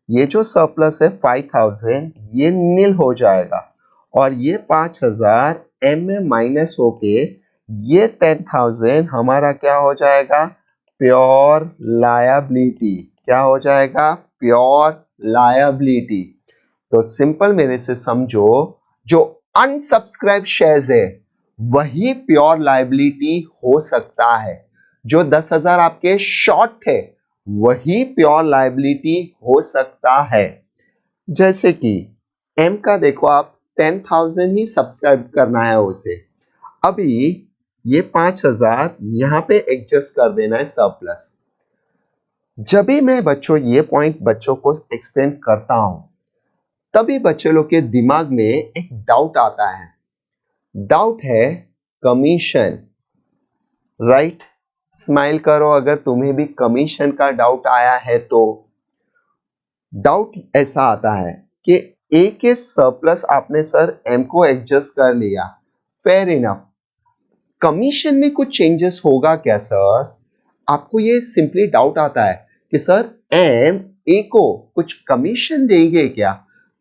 ये जो सरप्लस है 5,000, ये नील हो जाएगा और ये 5,000 एम में माइनस होके ये 10,000 हमारा क्या हो जाएगा? Pure liability. क्या हो जाएगा? Pure liability. तो सिंपल मेरे से समझो, जो अनसब्सक्राइब शेयर्स है वही प्योर लायबिलिटी हो सकता है, जो 10,000 आपके शॉर्ट थे वही प्योर लायबिलिटी हो सकता है। जैसे कि एम का देखो, आप 10,000 ही सब्सक्राइब करना है उसे, अभी ये 5,000 यहां पे एडजस्ट कर देना है सरप्लस। जब भी मैं बच्चों ये पॉइंट बच्चों को एक्सप्लेन करता हूं, तभी बच्चे लोग के दिमाग में एक डाउट आता है। डाउट है कमीशन, राइट? स्माइल करो अगर तुम्हें भी कमीशन का डाउट आया है तो। डाउट ऐसा आता है कि ए के सरप्लस आपने सर एम को एडजस्ट कर लिया, फेयर इनफ। कमीशन में कुछ चेंजेस होगा क्या सर? आपको ये सिंपली डाउट आता है कि सर एम ए को कुछ कमीशन देंगे क्या,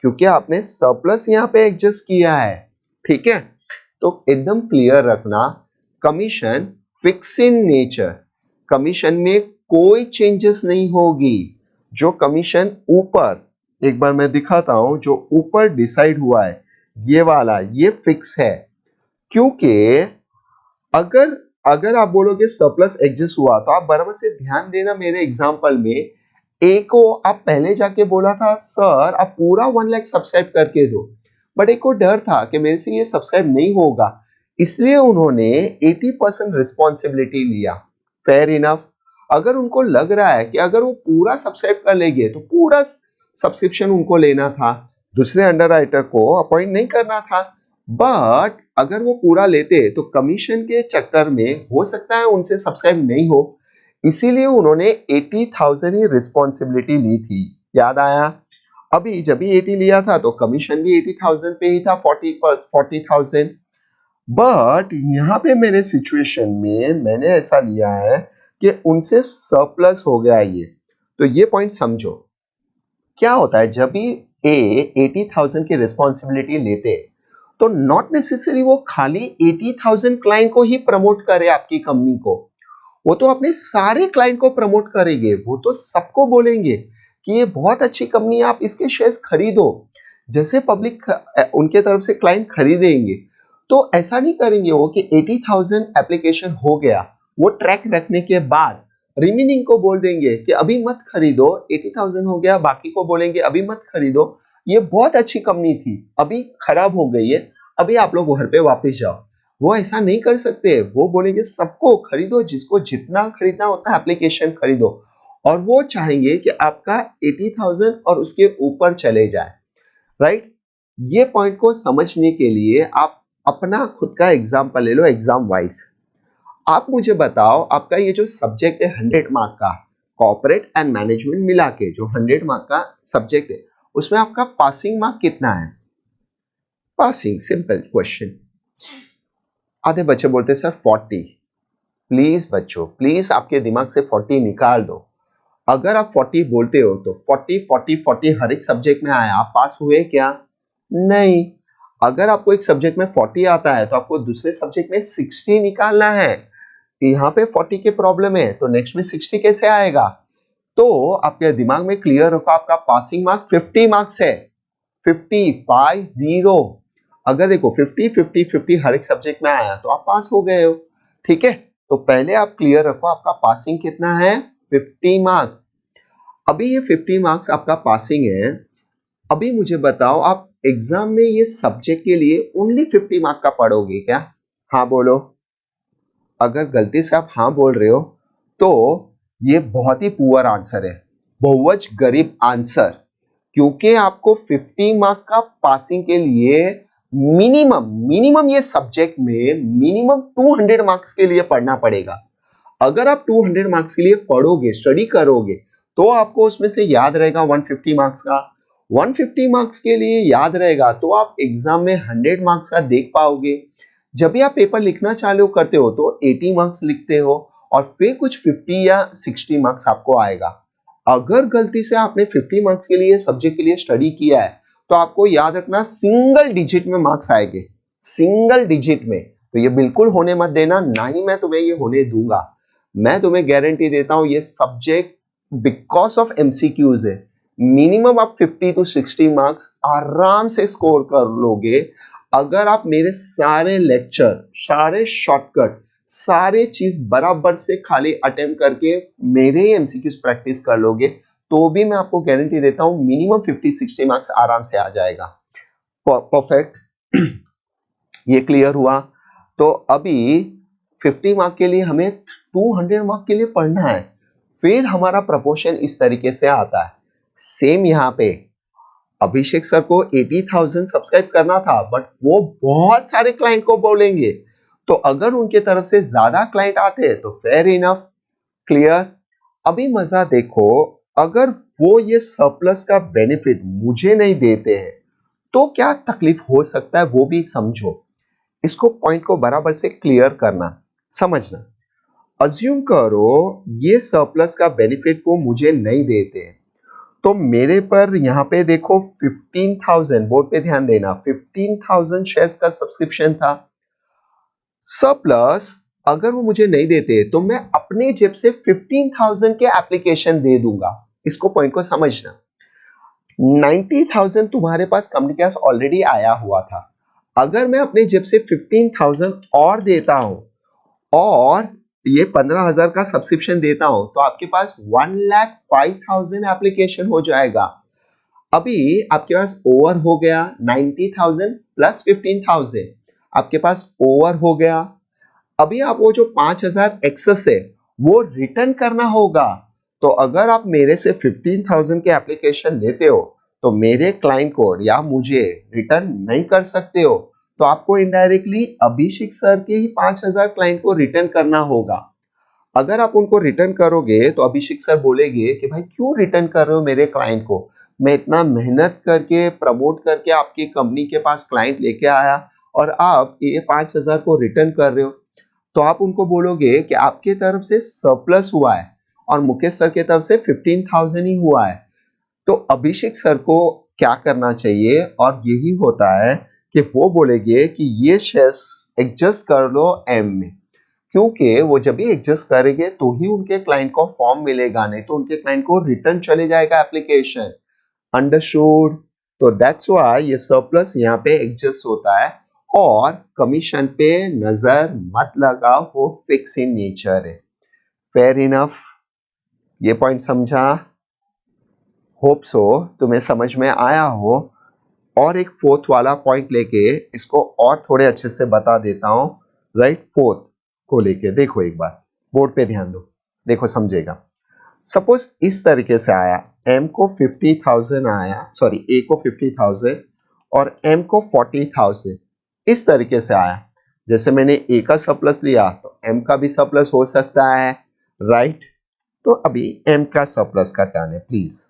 क्योंकि आपने सरप्लस यहां पे एडजस्ट किया है। ठीक है, तो एकदम क्लियर रखना, commission fix in nature, commission में कोई चेंजेस नहीं होगी। जो कमीशन ऊपर, एक बार मैं दिखाता हूं, जो ऊपर डिसाइड हुआ है ये वाला, ये फिक्स है। क्योंकि अगर अगर आप बोलोगे सरप्लस एग्जिस्ट हुआ, तो आप बराबर से ध्यान देना मेरे एग्जांपल में, ए को आप पहले जाके बोला था सर आप पूरा 1 लाख सब्सक्राइब करके दो, बट एक को डर था कि मेरे से ये सब्सक्राइब नहीं होगा, इसलिए उन्होंने 80% रिस्पॉन्सिबिलिटी लिया। Fair enough. अगर उनको लग रहा है कि अगर वो पूरा सब्सक्राइब कर लेंगे तो पूरा सब्सक्रिप्शन उनको लेना था, दूसरे अंडरराइटर को अपॉइंट नहीं करना था। बट अगर वो पूरा लेते तो कमीशन के चक्कर में हो सकता है उनसे सब्सक्राइब नहीं हो, इसीलिए उन्होंने 80,000 ही रिस्पॉन्सिबिलिटी ली थी। याद आया? अभी जब भी 80 लिया था तो कमीशन भी 80,000 पे ही था, 40,000। बट यहाँ पे मेरे सिचुएशन में मैंने ऐसा लिया है कि उनसे सरप्लस हो गया ये। तो ये पॉइंट समझो, क्या होता है जब भी ए 80,000 की रिस्पॉन्सिबिलिटी लेते, तो नॉट नेसेसरी वो खाली 80,000 क्लाइंट को ही प्रमोट करे आपकी कंपनी को, वो तो अपने सारे क्लाइंट को प्रमोट करेंगे। वो तो सबको बोलेंगे कि ये बहुत अच्छी कंपनी है, आप इसके शेयर्स खरीदो। जैसे पब्लिक उनके तरफ से क्लाइंट खरीदेंगे, तो ऐसा नहीं करेंगे वो कि 80,000 एप्लीकेशन हो गया, वो ट्रैक रखने के बाद रिमेनिंग को बोल देंगे कि अभी मत खरीदो, 80,000 हो गया, बाकी को बोलेंगे अभी मत खरीदो, ये बहुत अच्छी कंपनी थी, अभी खराब हो गई है, अभी आप लोग घर पे वापस जाओ। वो ऐसा नहीं कर सकते, वो बोलेंगे सबको खरीदो, जिसको जितना खरीदना होता है एप्लीकेशन खरीदो, और वो चाहेंगे कि आपका 80,000 और उसके ऊपर चले जाए। राइट? ये पॉइंट को समझने के लिए आप अपना खुद का एग्जाम्पल ले लो, एग्जाम वाइज। आप मुझे बताओ, आपका ये जो सब्जेक्ट है 100 मार्क का, कॉर्पोरेट एंड मैनेजमेंट मिला के जो 100 मार्क का सब्जेक्ट है, उसमें आपका पासिंग मार्क कितना है? Passing, simple question. आधे बच्चे बोलते सर 40। प्लीज बच्चों, प्लीज आपके दिमाग से 40 निकाल दो। अगर आप 40 बोलते हो तो 40 40 40 हर एक सब्जेक्ट में आया, आप पास हुए क्या? नहीं। अगर आपको एक सब्जेक्ट में 40 आता है तो आपको दूसरे सब्जेक्ट में 60 निकालना है। यहाँ पे 40 के प्रॉब्लम है तो नेक्स्ट में 60 कैसे आएगा? तो आपके दिमाग में क्लियर होगा, आपका पासिंग मार्क 50 मार्क्स है। 50। अगर देखो 50 50 50 हर एक सब्जेक्ट में आया तो आप पास हो गए हो। ठीक है, तो पहले आप क्लियर रखो आपका पासिंग कितना है, 50 मार्क्स। अभी ये 50 मार्क्स आपका पासिंग है। अभी मुझे बताओ, आप एग्जाम में ये सब्जेक्ट के लिए ओनली 50 मार्क का पढ़ोगे क्या? हाँ बोलो। अगर गलती से आप हाँ बोल रहे हो तो ये बहुत ही पुअर आंसर है, बहुत गरीब आंसर। क्योंकि आपको 50 मार्क का पासिंग के लिए मिनिमम ये सब्जेक्ट में मिनिमम 200 मार्क्स के लिए पढ़ना पड़ेगा। अगर आप 200 मार्क्स के लिए पढ़ोगे, स्टडी करोगे, तो आपको उसमें से याद रहेगा 150 मार्क्स का। 150 मार्क्स के लिए याद रहेगा तो आप एग्जाम में 100 मार्क्स का देख पाओगे। जब भी आप पेपर लिखना चालू करते हो तो 80 मार्क्स लिखते हो, और फिर कुछ 50 या 60 मार्क्स आपको आएगा। अगर गलती से आपने 50 मार्क्स के लिए सब्जेक्ट के लिए स्टडी किया है तो आपको याद रखना सिंगल डिजिट में मार्क्स आएंगे, सिंगल डिजिट में। तो ये बिल्कुल होने मत देना, ना ही मैं तुम्हें ये होने दूंगा। मैं तुम्हें गारंटी देता हूं ये सब्जेक्ट बिकॉज ऑफ एमसीक्यूज है, मिनिमम आप 50 to 60 मार्क्स आराम से स्कोर कर लोगे। अगर आप मेरे सारे लेक्चर, सारे शॉर्टकट, सारे चीज बराबर से खाली अटेम्प्ट करके मेरे ही एमसीक्यूज प्रैक्टिस कर लोगे, तो भी मैं आपको गारंटी देता हूं मिनिमम 50-60 मार्क्स आराम से आ जाएगा। परफेक्ट। ये क्लियर हुआ? तो अभी 50 मार्क के लिए हमें 200 मार्क के लिए पढ़ना है। फिर हमारा प्रपोर्शन इस तरीके से आता है। सेम यहाँ पे अभिषेक सर को 80,000 सब्सक्राइब करना था, बट वो बहुत सारे क्लाइंट को बोलेंगे, तो अगर उनके तरफ से ज्यादा क्लाइंट आते तो फेयर इनफ, क्लियर। अभी मजा देखो, अगर वो ये सरप्लस का बेनिफिट मुझे नहीं देते हैं तो क्या तकलीफ हो सकता है वो भी समझो। इसको पॉइंट को बराबर से क्लियर करना, समझना। अज्यूम करो ये सरप्लस का बेनिफिट वो मुझे नहीं देते हैं, तो मेरे पर यहाँ पे देखो 15,000, बोर्ड पे ध्यान देना, 15,000 शेयर्स का सब्सक्रिप्शन था। सरप्लस अगर वो मुझे नहीं देते तो मैं अपने जेब से 15,000 के एप्लीकेशन दे दूंगा। इसको पॉइंट को समझना। 90,000 तुम्हारे पास कंपनी के पास ऑलरेडी आया हुआ था। अगर मैं अपने जेब से 15,000 और देता हूं और ये 15,000 का सब्सक्रिप्शन देता हूं तो आपके पास 1,05,000 एप्लीकेशन हो जाएगा। अभी आपके पास ओवर हो गया 90,000 प्लस 15,000, आपके पास ओवर हो गया। अभी आप वो जो 5,000 एक्सेस है वो रिटर्न करना होगा। तो अगर आप मेरे से 15,000 के एप्लीकेशन लेते हो तो मेरे क्लाइंट को या मुझे रिटर्न नहीं कर सकते हो, तो आपको इनडायरेक्टली अभिषेक सर के ही 5,000 क्लाइंट को रिटर्न करना होगा। अगर आप उनको रिटर्न करोगे तो अभिषेक सर बोलेंगे कि भाई क्यों रिटर्न कर रहे हो मेरे क्लाइंट को, मैं इतना मेहनत करके प्रमोट करके आपकी कंपनी के पास क्लाइंट लेके आया और आप ये 5,000 को रिटर्न कर रहे हो। तो आप उनको बोलोगे कि आपके तरफ से सरप्लस हुआ है और मुकेश सर की तरफ से 15,000 ही हुआ है। तो अभिषेक सर को क्या करना चाहिए, और यही होता है कि वो बोलेंगे कि ये शेयर्स एडजस्ट कर लो एम में, क्योंकि वो जब भी एडजस्ट करेंगे तो ही उनके क्लाइंट को फॉर्म मिलेगा, नहीं तो उनके क्लाइंट को रिटर्न चले जाएगा एप्लीकेशन। अंडरस्टूड? तो दैट्स व्हाई ये सरप्लस यहाँ पे एडजस्ट होता है। और कमीशन पे नजर मत लगाओ, वो फिक्स इन नेचर है। Fair enough? ये पॉइंट समझा? होप सो तुम्हें समझ में आया हो। और एक फोर्थ वाला पॉइंट लेके इसको और थोड़े अच्छे से बता देता हूं। राइट, फोर्थ को लेके देखो एक बार, बोर्ड पे ध्यान दो, देखो समझेगा। सपोज इस तरीके से आया, m को 50,000 आया, सॉरी a को 50,000 और m को 40,000, इस तरीके से आया। जैसे मैंने a का सरप्लस लिया तो m का भी सरप्लस हो सकता है, राइट। तो अभी m का सरप्लस का टर्न है, प्लीज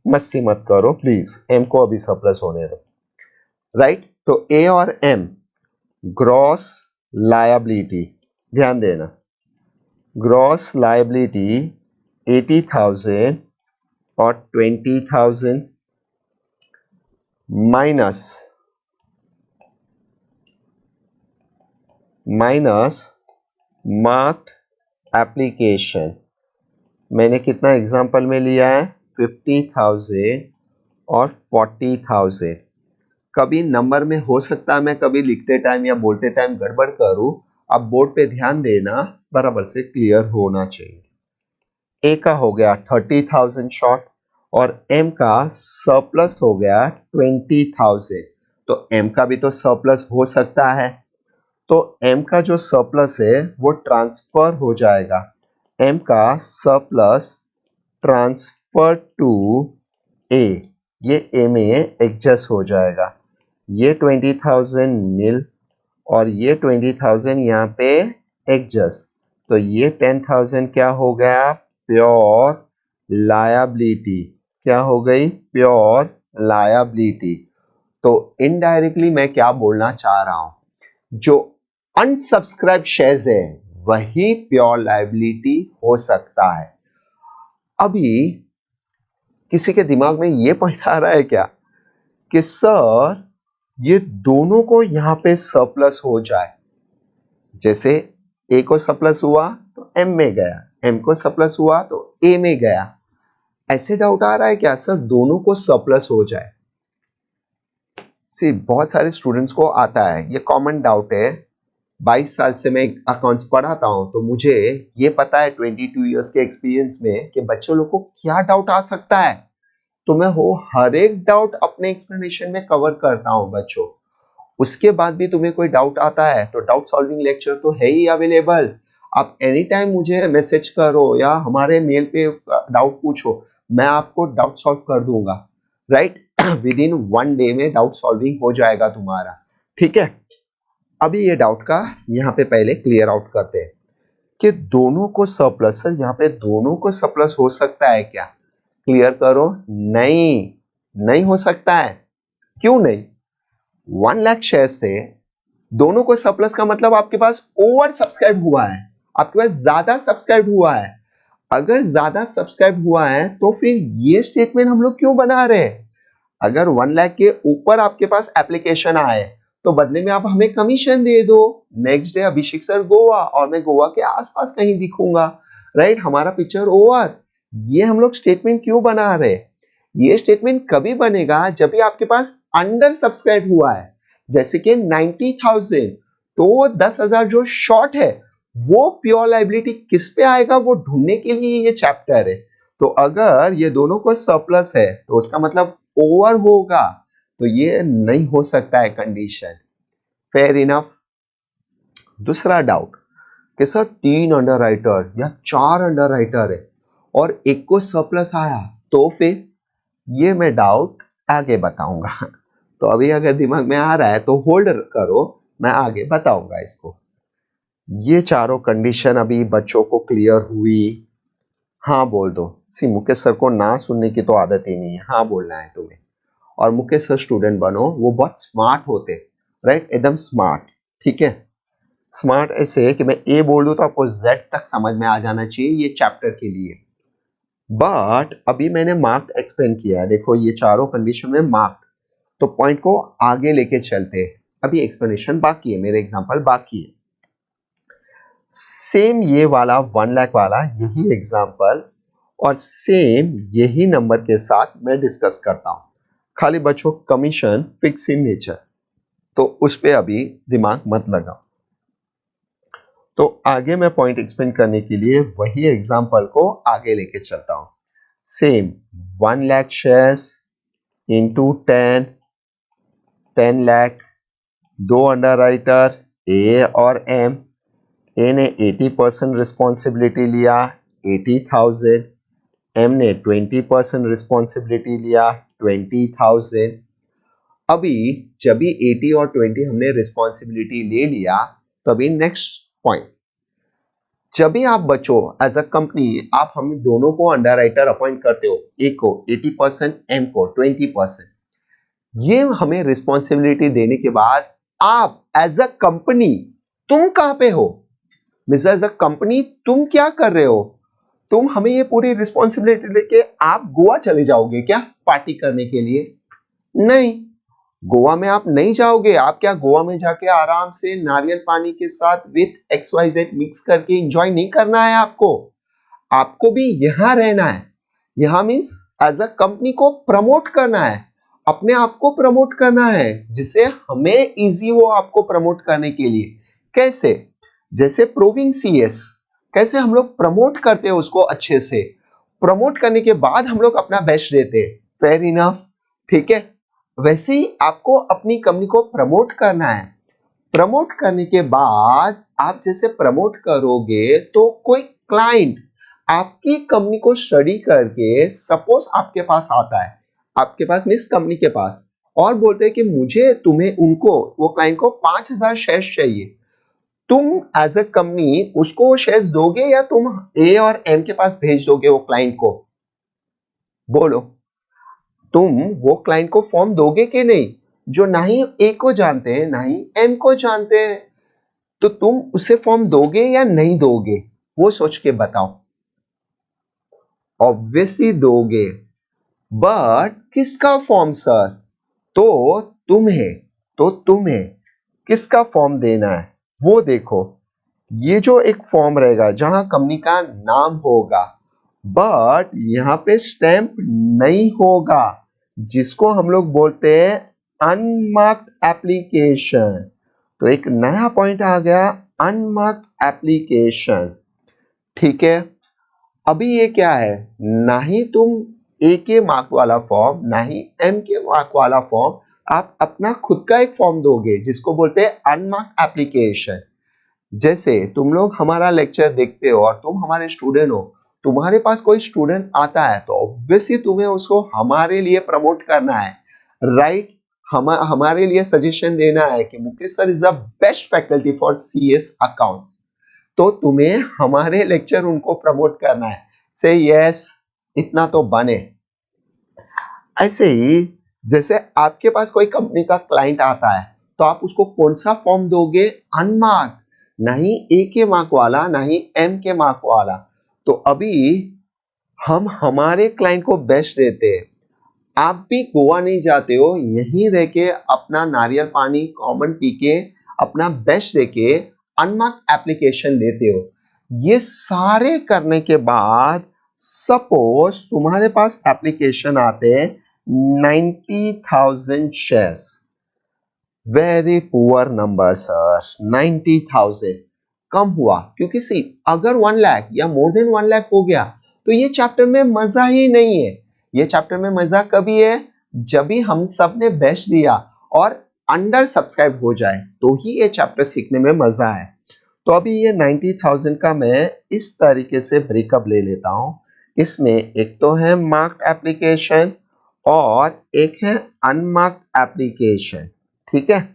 मस्ती मत करो प्लीज, m को अभी सरप्लस होने दो, राइट। तो a और m ग्रॉस लायबिलिटी, ध्यान देना, ग्रॉस लायबिलिटी 80,000 और 20,000 माइनस मार्क्ड एप्लीकेशन। मैंने कितना एग्जांपल में लिया है, 50,000 और 40,000। कभी नंबर में हो सकता है मैं कभी लिखते टाइम या बोलते टाइम गड़बड़ करूं, आप बोर्ड पे ध्यान देना, बराबर से क्लियर होना चाहिए। ए का हो गया 30,000 शॉर्ट और एम का सरप्लस हो गया 20,000। तो एम का भी तो सरप्लस हो सकता है, तो एम का जो सरप्लस है वो ट्रांसफर हो जाएगा। एम का सरप्लस ट्रांसफर टू ए, ये ए में एडजस्ट हो जाएगा। ये 20,000 नील और ये 20,000 यहाँ पे एडजस्ट, तो ये 10,000 क्या हो गया, प्योर लायबिलिटी। क्या हो गई, प्योर लायबिलिटी। तो इनडायरेक्टली मैं क्या बोलना चाह रहा हूं, जो अनसब्सक्राइब शेयर्स है वही प्योर लायबिलिटी हो सकता है। अभी किसी के दिमाग में ये पॉइंट आ रहा है क्या कि सर ये दोनों को यहां पे सरप्लस हो जाए, जैसे ए को सरप्लस हुआ तो एम में गया, एम को सरप्लस हुआ तो ए में गया, ऐसे डाउट आ रहा है क्या सर दोनों को सरप्लस हो जाए। सी बहुत सारे स्टूडेंट्स को आता है, ये कॉमन डाउट है। 22 साल से मैं अकाउंट्स पढ़ाता हूं तो मुझे ये पता है 22 इयर्स के एक्सपीरियंस में कि बच्चों लोग को क्या डाउट आ सकता है। तो मैं वो हर एक डाउट अपने एक्सप्लेनेशन में कवर करता हूं बच्चों। उसके बाद भी तुम्हें कोई डाउट आता है तो डाउट सॉल्विंग लेक्चर तो है ही अवेलेबल, आप एनी टाइम मुझे मैसेज करो या हमारे मेल पे डाउट पूछो, मैं आपको डाउट सॉल्व कर दूंगा, राइट। विद इन 1 डे में डाउट सॉल्विंग हो जाएगा तुम्हारा, ठीक है। अभी ये डाउट का यहाँ पे पहले क्लियर आउट करते हैं कि दोनों को सरप्लस, सर यहाँ पे दोनों को सरप्लस हो सकता है क्या? क्लियर करो, नहीं, नहीं हो सकता है। क्यों नहीं? 1 लाख शेयर से दोनों को सरप्लस का मतलब आपके पास ओवर सब्सक्राइब हुआ है, आपके पास ज्यादा सब्सक्राइब हुआ है। अगर ज्यादा सब्सक्राइब हुआ है तो फिर ये स्टेटमेंट हम लोग क्यों बना रहे हैं? अगर 1 लाख के ऊपर आपके पास एप्लीकेशन आए तो बदले में आप हमें कमीशन दे दो। नेक्स्ट डे अभिषेक सर गोवा और मैं गोवा के आसपास कहीं दिखूंगा, राइट, हमारा पिक्चर ओवर। ये हम लोग स्टेटमेंट क्यों बना रहे? ये स्टेटमेंट कभी बनेगा जब भी आपके पास अंडर सब्सक्राइब हुआ है, जैसे कि 90,000, तो 10,000 जो शॉर्ट है वो प्योर लायबिलिटी किस पे आएगा वो ढूंढने के लिए ये चैप्टर है। तो अगर ये दोनों को सरप्लस है तो उसका मतलब ओवर होगा, तो ये नहीं हो सकता है कंडीशन। Fair enough. दूसरा डाउट कि सर 3 अंडरराइटर या 4 अंडरराइटर है और एक को सरप्लस आया, तो फिर ये मैं डाउट आगे बताऊंगा। तो अभी अगर दिमाग में आ रहा है तो होल्ड करो, मैं आगे बताऊंगा इसको। ये चारों कंडीशन अभी बच्चों को क्लियर हुई? हाँ बोल दो। सी मुकेश सर को ना सुनने की तो आदत ही नहीं है, हाँ बोलना है तुम्हें। और मुकेश सर स्टूडेंट बनो, वो बहुत स्मार्ट होते, राइट, एकदम स्मार्ट, ठीक है। स्मार्ट ऐसे है कि मैं ए बोल दूं तो आपको जेड तक समझ में आ जाना चाहिए ये चैप्टर के लिए। बट अभी मैंने मार्क एक्सप्लेन किया है, देखो ये चारों कंडीशन में मार्क, तो पॉइंट को आगे लेके चलते हैं। अभी एक्सप्लेनेशन बाकी है, मेरे एग्जांपल बाकी है। सेम ये वाला 1 लाख वाला यही एग्जांपल और सेम यही नंबर के साथ मैं डिस्कस करता हूं। खाली बच्चों कमीशन फिक्स इन नेचर, तो उस पे अभी दिमाग मत लगाओ। तो आगे मैं पॉइंट एक्सप्लेन करने के लिए वही एग्जांपल को आगे लेके चलता हूं। Same 1 lakh shares into 10 lakh, 2 underwriter a और एम। ए ने 80% रिस्पॉन्सिबिलिटी लिया 80,000, एम ने 20% रिस्पॉन्सिबिलिटी लिया 20,000। अभी जब भी 80 और 20 हमने रिस्पॉन्सिबिलिटी ले लिया, तभी नेक्स्ट पॉइंट, जब भी आप बच्चों एज अ कंपनी आप हम दोनों को अंडरराइटर अपॉइंट करते हो, ए को 80%, एम को 20%, ये हमें रिस्पॉन्सिबिलिटी देने के बाद आप एज अ कंपनी तुम कहां पे हो? मिस्टर एज अ कंपनी तुम क्या कर रहे हो? तुम हमें ये पूरी रिस्पॉन्सिबिलिटी लेके आप गोवा चले जाओगे क्या पार्टी करने के लिए? नहीं, गोवा में आप नहीं जाओगे। आप क्या गोवा में जाके आराम से नारियल पानी के साथ विथ XYZ मिक्स करके एंजॉय नहीं करना है आपको। आपको भी यहां रहना है। यहां मीन्स एज अ कंपनी को प्रमोट करना है, अपने आप को प्रमोट करना है, जिससे हमें इजी हो आपको प्रमोट करने के लिए। कैसे? जैसे प्रूविंग CS, कैसे हम लोग प्रमोट करते हैं उसको अच्छे से। प्रमोट करने के बाद हम लोग अपना बेस्ट देते हैं। फेयर इनफ, ठीक है। वैसे ही आपको अपनी कंपनी को प्रमोट करना है। प्रमोट करने के बाद आप जैसे प्रमोट करोगे तो कोई क्लाइंट आपकी कंपनी को स्टडी करके सपोज आपके पास आता है, आपके पास मींस कंपनी के पास, और बोलते हैं कि मुझे तुम्हें उनको वो क्लाइंट को 5,000 शेयर्स चाहिए। तुम एज अ कंपनी उसको शेयर्स दोगे या तुम ए और एम के पास भेज दोगे वो क्लाइंट को? बोलो, तुम वो क्लाइंट को फॉर्म दोगे कि नहीं, जो ना ही ए को जानते हैं ना ही एम को जानते हैं? तो तुम उसे फॉर्म दोगे या नहीं दोगे, वो सोच के बताओ। ऑब्वियसली दोगे, बट किसका फॉर्म सर? तो तुम्हें किसका फॉर्म देना है वो देखो। ये जो एक फॉर्म रहेगा जहां कंपनी का नाम होगा, बट यहां पे स्टैंप नहीं होगा, जिसको हम लोग बोलते हैं अनमार्क्ड एप्लीकेशन। तो एक नया पॉइंट आ गया, अनमार्क्ड एप्लीकेशन, ठीक है। अभी ये क्या है, ना ही तुम ए के मार्क वाला फॉर्म ना ही एम के मार्क वाला फॉर्म, आप अपना खुद का एक फॉर्म दोगे जिसको बोलते हैं अनमार्क्ड एप्लीकेशन। जैसे तुम लोग हमारा लेक्चर देखते हो और तुम हमारे स्टूडेंट हो, तुम्हारे पास कोई स्टूडेंट आता है तो ऑब्वियसली तुम्हें उसको हमारे लिए प्रमोट करना है, राइट? हमारे लिए सजेशन देना है कि Mukesh sir is the best faculty for CS accounts, तो तुम्हें हमारे लेक्चर उनको प्रमोट करना है। से यस, इतना तो बने। ऐसे ही जैसे आपके पास कोई कंपनी का क्लाइंट आता है तो आप उसको कौन सा फॉर्म दोगे? अनमार्क, नहीं ए के मार्क वाला, नहीं एम के मार्क वाला। तो अभी हम हमारे क्लाइंट को बेस्ट देते हैं। आप भी गोवा नहीं जाते हो, यहीं रह के अपना नारियल पानी कॉमन पी के अपना बेस्ट दे के अनमार्क एप्लीकेशन देते हो। ये सारे करने के बाद सपोज तुम्हारे पास एप्लीकेशन आते हैं 90,000 shares, very poor number sir, 90,000 कम हुआ, क्योंकि सी अगर 1 लाख या मोर देन 1 लाख हो गया तो ये चैप्टर में मजा ही नहीं है। ये चैप्टर में मजा कभी है जब भी हम सब ने बेस्ट दिया और अंडर सब्सक्राइब हो जाए, तो ही ये चैप्टर सीखने में मजा है। तो अभी ये 90,000 का मैं इस तरीके से ब्रेकअप ले लेता हूं। इसमें एक तो है मार्क्ड एप्लीकेशन और एक है अनमार्क्ड एप्लीकेशन, ठीक है?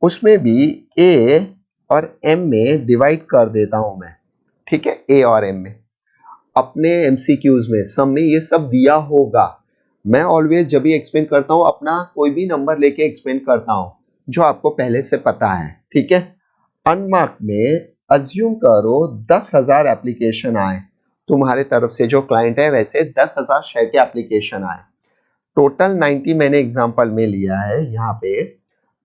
उसमें भी ए और एम में डिवाइड कर देता हूं मैं, ठीक है? ए और एम में अपने एमसीक्यूज में सब में ये सब दिया होगा। मैं ऑलवेज जब भी एक्सप्लेन करता हूं अपना कोई भी नंबर लेके एक्सप्लेन करता हूं जो आपको पहले से पता है, ठीक है? अनमार्क में अज्यूम करो 10,000 एप्लीकेशन आए तुम्हारे तरफ से, जो क्लाइंट है वैसे 10,000 शेयर के एप्लीकेशन आए, टोटल 90 मैंने एग्जांपल में लिया है। यहाँ पे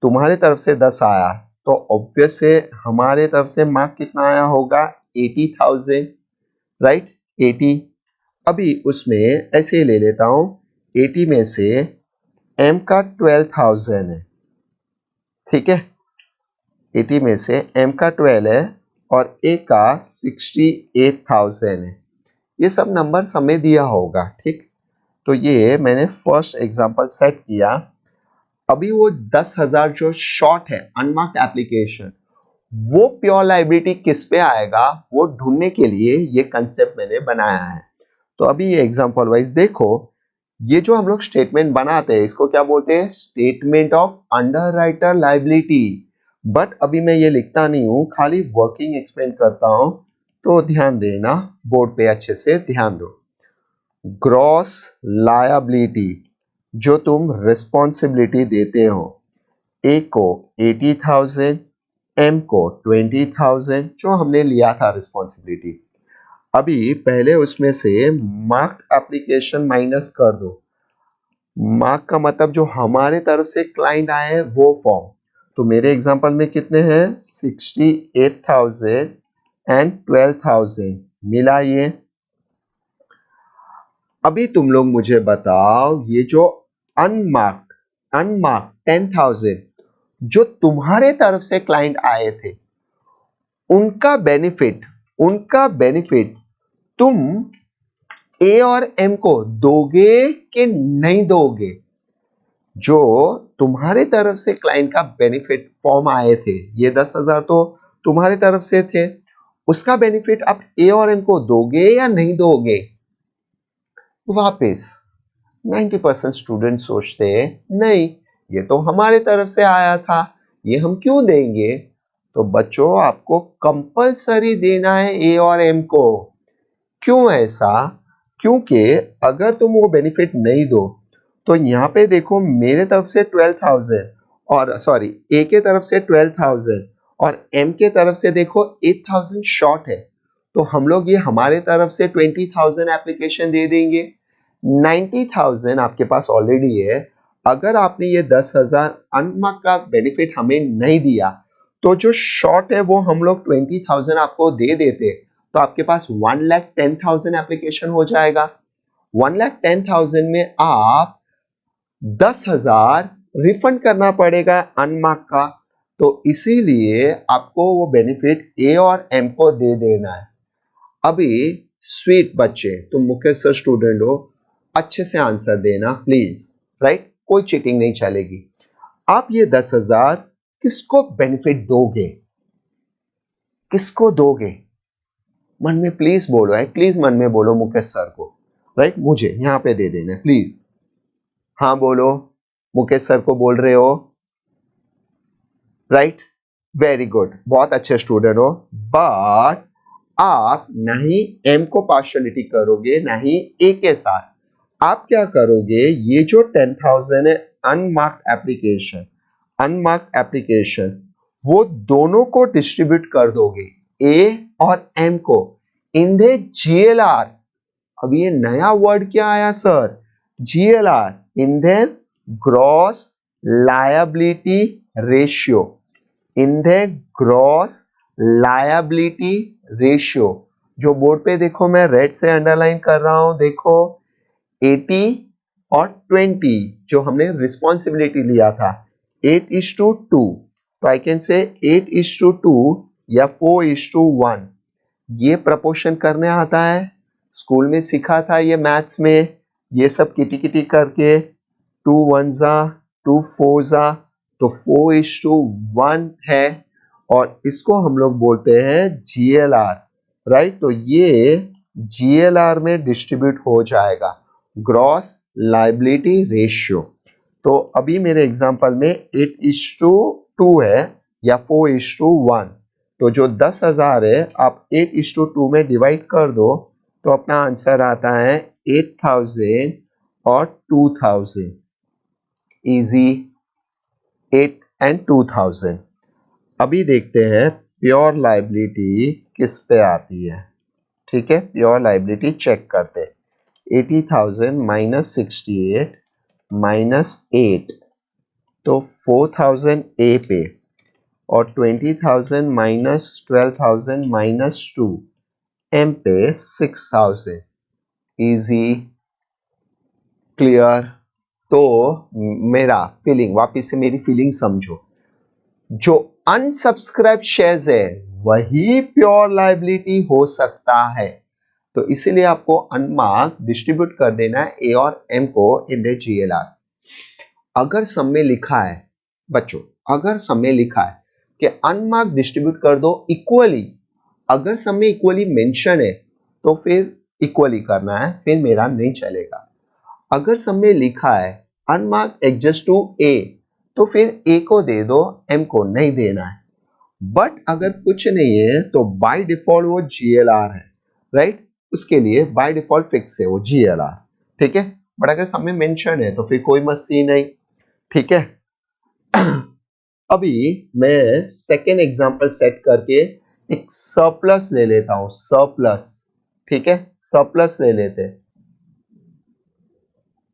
तुम्हारे तरफ से 10 आया तो ऑब्वियस से हमारे तरफ से मार्क कितना आया होगा? 80,000, राइट? 80। अभी उसमें ऐसे ही ले लेता हूं, 80 में से एम का 12,000 है, ठीक है? 80 में से एम का 12 है और ए का 68,000 है। ये सब नंबर हमें दिया होगा, ठीक? तो ये मैंने फर्स्ट एग्जांपल सेट किया। अभी वो 10,000 जो शॉर्ट है अनमार्क्ड एप्लीकेशन, वो प्योर लायबिलिटी किस पे आएगा वो ढूंढने के लिए ये कंसेप्ट मैंने बनाया है। तो अभी ये एग्जांपल वाइज देखो, ये जो हम लोग स्टेटमेंट बनाते हैं इसको क्या बोलते हैं? Statement of underwriter liability. But अभी मैं ये लिखता नहीं हूं, खाली वर्किंग एक्सप्लेन करता हूं, तो ध्यान देना, बोर्ड पे अच्छे से ध्यान दो। ग्रॉस लायबिलिटी जो तुम रिस्पॉन्सिबिलिटी देते हो, ए को 80,000, एम को 20,000 जो हमने लिया था रिस्पॉन्सिबिलिटी। अभी पहले उसमें से मार्क्ड एप्लीकेशन माइनस कर दो। मार्क का मतलब जो हमारे तरफ से क्लाइंट आए हैं वो फॉर्म। तो मेरे एग्जांपल में कितने हैं? 68,000 एंड 12,000 मिला ये। अभी तुम लोग मुझे बताओ, ये जो अनमार्क्ड 10,000 जो तुम्हारे तरफ से क्लाइंट आए थे, उनका बेनिफिट तुम ए और एम को दोगे कि नहीं दोगे? जो तुम्हारे तरफ से क्लाइंट का बेनिफिट फॉर्म आए थे, ये 10,000 तो तुम्हारे तरफ से थे, उसका बेनिफिट आप ए और एम को दोगे या नहीं दोगे? वापस 90% स्टूडेंट सोचते हैं नहीं, ये तो हमारे तरफ से आया था, ये हम क्यों देंगे? तो बच्चों आपको कंपलसरी देना है ए और एम को। क्यों ऐसा? क्योंकि अगर तुम वो बेनिफिट नहीं दो तो यहाँ पे देखो मेरे तरफ से 12,000 और सॉरी ए के तरफ से 12,000 और एम के तरफ से देखो 8,000 शॉर्ट है, तो हम लोग ये हमारे तरफ से 20,000 एप्लीकेशन दे देंगे। 90,000 आपके पास ऑलरेडी है। अगर आपने ये 10,000 अनमार्क का बेनिफिट हमें नहीं दिया तो जो शॉर्ट है वो हम लोग 20,000 आपको दे देते, तो आपके पास 1,10,000 एप्लीकेशन हो जाएगा। 1,10,000 में आप 10,000 रिफंड करना पड़ेगा अनमार्क का, तो इसीलिए आपको वो बेनिफिट ए और एम को दे देना है। अभी स्वीट बच्चे, तुम मुख्य सर स्टूडेंट हो, अच्छे से आंसर देना प्लीज, राइट? कोई चीटिंग नहीं चलेगी। आप ये 10,000 किसको बेनिफिट दोगे? किसको दोगे? मन में प्लीज बोलो, प्लीज मन में बोलो मुकेश सर को, राइट? मुझे यहाँ पे दे देना प्लीज। हाँ बोलो, मुकेश सर को बोल रहे हो, राइट? वेरी गुड, बहुत अच्छे स्टूडेंट हो। बट आप नहीं एम को पार्शियलिटी करोगे, नहीं ए के साथ। आप क्या करोगे, ये जो 10,000 है अनमार्क्ड एप्लीकेशन, वो दोनों को डिस्ट्रीब्यूट कर दोगे, ए और एम को, इन द GLR। अब ये नया वर्ड क्या आया sir? GLR, in the gross liability ratio, in the gross liability ratio. जो बोर्ड पे देखो मैं रेड से अंडरलाइन कर रहा हूं, देखो 80 और 20 जो हमने रिस्पॉन्सिबिलिटी लिया था 8:2, तो आई कैन से 8:2 या 4:1। ये प्रपोर्शन करने आता है, स्कूल में सीखा था ये मैथ्स में, ये सब किटी किटी करके 2 1 2 4 तो 4:1 है, और इसको हम लोग बोलते हैं GLR, राइट? तो ये GLR में डिस्ट्रीब्यूट हो जाएगा, ग्रॉस लायबिलिटी रेशियो। तो अभी मेरे एग्जांपल में 8:2 है या 4:1, तो जो 10,000 है आप 8:2 में डिवाइड कर दो, तो अपना आंसर आता है 8,000 और 2,000। Easy, 8 and 2,000। अभी देखते हैं प्योर लायबिलिटी किस पे आती है, ठीक है? प्योर लायबिलिटी चेक करते हैं। 80,000 माइनस 68 माइनस 8, तो 4,000 ए पे, और 20,000 माइनस 12,000 माइनस 2 एम पे 6,000। Easy, clear? तो मेरा फीलिंग, वापिस से मेरी फीलिंग समझो, जो अनसब्सक्राइब शेयर्स है वही प्योर लायबिलिटी हो सकता है, तो इसीलिए आपको अनमार्क डिस्ट्रीब्यूट कर देना है ए और एम को इन द GLR। अगर सब में लिखा है बच्चों, अगर सब में लिखा है कि अनमार्क डिस्ट्रीब्यूट कर दो इक्वली, अगर सब में इक्वली मेंशन है तो फिर इक्वली करना है, फिर मेरा नहीं चलेगा। अगर सब में लिखा है अनमार्क एडजस्ट टू ए, तो फिर ए को दे दो, एम को नहीं देना है। बट अगर कुछ नहीं है तो बाय डिफॉल्ट वो GLR है, राइट? उसके लिए बाय डिफॉल्ट फिक्स है वो GLR, ठीक है? बट अगर सब में मेंशन है तो फिर कोई मस्ती नहीं, ठीक है? अभी मैं सेकेंड एग्जांपल सेट करके एक सरप्लस ले लेता हूं, सरप्लस, ठीक है? सरप्लस ले लेते हैं,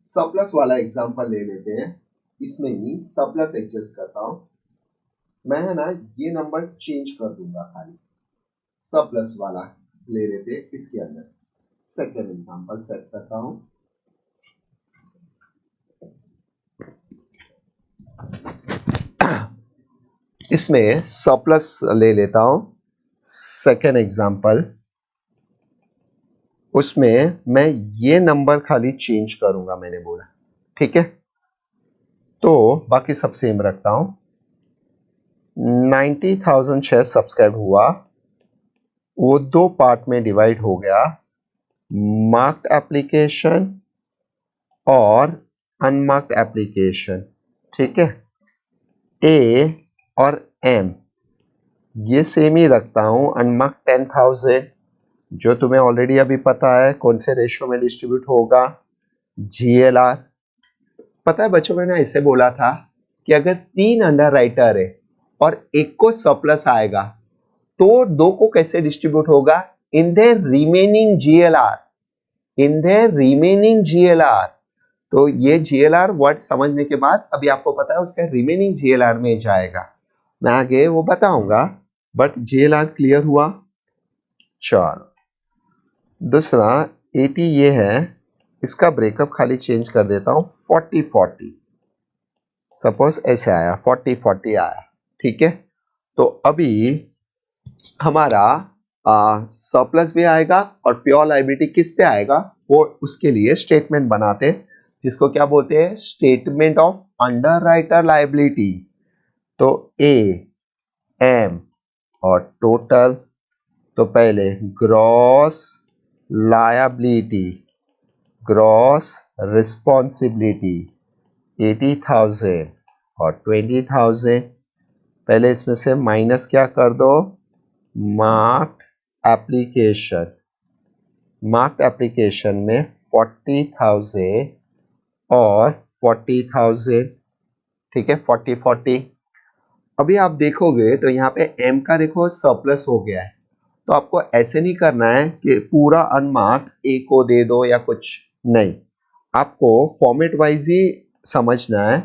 सरप्लस वाला एग्जांपल ले लेते हैं। इसमें ही सरप्लस एडजस्ट करता हूं मैं, है ना? ये नंबर चेंज कर दूंगा, खाली सरप्लस वाला ले लेते हैं। इसके अंदर सेकेंड एग्जांपल सेट करता हूं। इसमें सरप्लस ले लेता हूं, सेकेंड एग्जांपल, उसमें मैं ये नंबर खाली चेंज करूंगा, मैंने बोला, ठीक है? तो बाकी सब सेम रखता हूं। 90,000 शेयर सब्सक्राइब हुआ, वो दो पार्ट में डिवाइड हो गया, मार्क्ड एप्लीकेशन और अनमार्क्ड एप्लीकेशन, ठीक है? ए और एम ये सेम ही रखता हूं। अनमार्क्ड 10,000 जो तुम्हें ऑलरेडी अभी पता है कौन से रेशियो में डिस्ट्रीब्यूट होगा, GLR। पता है बच्चों, मैंने ऐसे बोला था कि अगर 3 अंडर राइटर है और एक को सरप्लस आएगा तो दो को कैसे डिस्ट्रीब्यूट होगा, in the remaining GLR, in the remaining GLR। तो ये GLR वर्ड समझने के बाद अभी आपको पता है उसका रिमेनिंग GLR में जाएगा, मैं आगे वो बताऊंगा, बट GLR क्लियर हुआ। चलो दूसरा 80 ये है, इसका ब्रेकअप खाली चेंज कर देता हूं, 40-40, सपोज ऐसे आया 40-40 आया, ठीक है? तो अभी हमारा सरप्लस भी आएगा और प्योर लायबिलिटी किस पे आएगा, वो उसके लिए स्टेटमेंट बनाते हैं, जिसको क्या बोलते हैं, statement of under writer liability. तो ए, एम और टोटल तो पहले ग्रॉस लायबिलिटी, ग्रॉस रिस्पॉन्सिबिलिटी 80,000 और 20,000। पहले इसमें से माइनस क्या कर दो, मार्क्ड एप्लीकेशन। मार्क्ड एप्लीकेशन में 40,000 और 40,000, ठीक है, 40 अभी आप देखोगे तो यहाँ पे M का देखो सरप्लस हो गया है, तो आपको ऐसे नहीं करना है कि पूरा अनमार्क्ड A को दे दो या कुछ नहीं, आपको फॉर्मेट वाइज ही समझना है,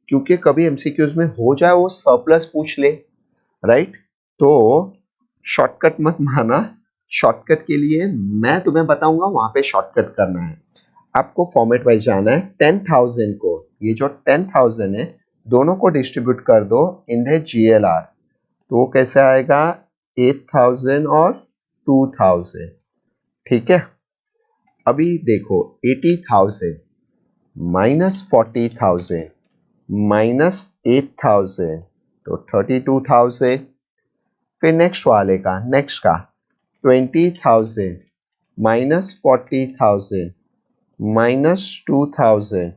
क्योंकि कभी एमसीक्यूज में हो जाए वो सरप्लस पूछ ले, राइट। तो शॉर्टकट मत माना, शॉर्टकट के लिए मैं तुम्हें बताऊंगा, वहां पे शॉर्टकट करना है। आपको फॉर्मेट वाइज जाना है। 10,000 को, ये जो 10,000 है दोनों को डिस्ट्रीब्यूट कर दो इन द GLR, तो वो कैसे आएगा 8,000 और 2,000, ठीक है। अभी देखो 80,000 माइनस 40,000 माइनस 8,000 तो 32,000। फिर नेक्स्ट वाले का, नेक्स्ट का 20,000 माइनस 40,000 माइनस 2,000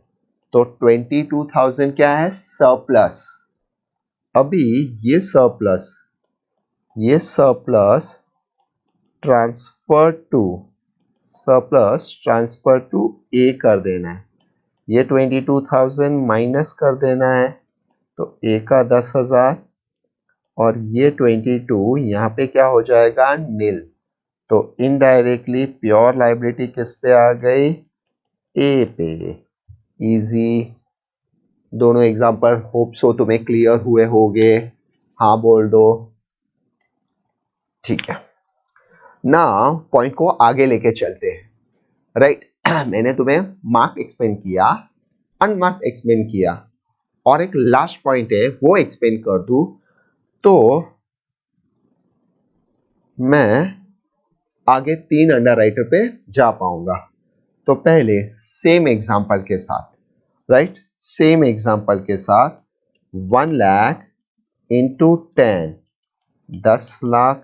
तो 22,000 क्या है, सरप्लस। अभी ये सरप्लस ट्रांसफर टू ए कर देना है। ये 22,000 माइनस कर देना है, तो ए का 10,000 और ये 22 यहाँ पे क्या हो जाएगा, नील। तो इनडायरेक्टली प्योर लायबिलिटी किस पे आ गई, ए पे। इजी। दोनों एग्जांपल होप सो तुम्हें क्लियर हुए होंगे, हाँ बोल दो, ठीक है ना। पॉइंट को आगे लेके चलते हैं, राइट। मैंने तुम्हें मार्क एक्सप्लेन किया, अनमार्क एक्सप्लेन किया, और एक लास्ट पॉइंट है वो एक्सप्लेन कर दूं तो मैं आगे 3 अंडरराइटर पे जा पाऊंगा। तो पहले सेम एग्जांपल के साथ, राइट, सेम एग्जांपल के साथ 1 लाख इंटू 10, 10 लाख।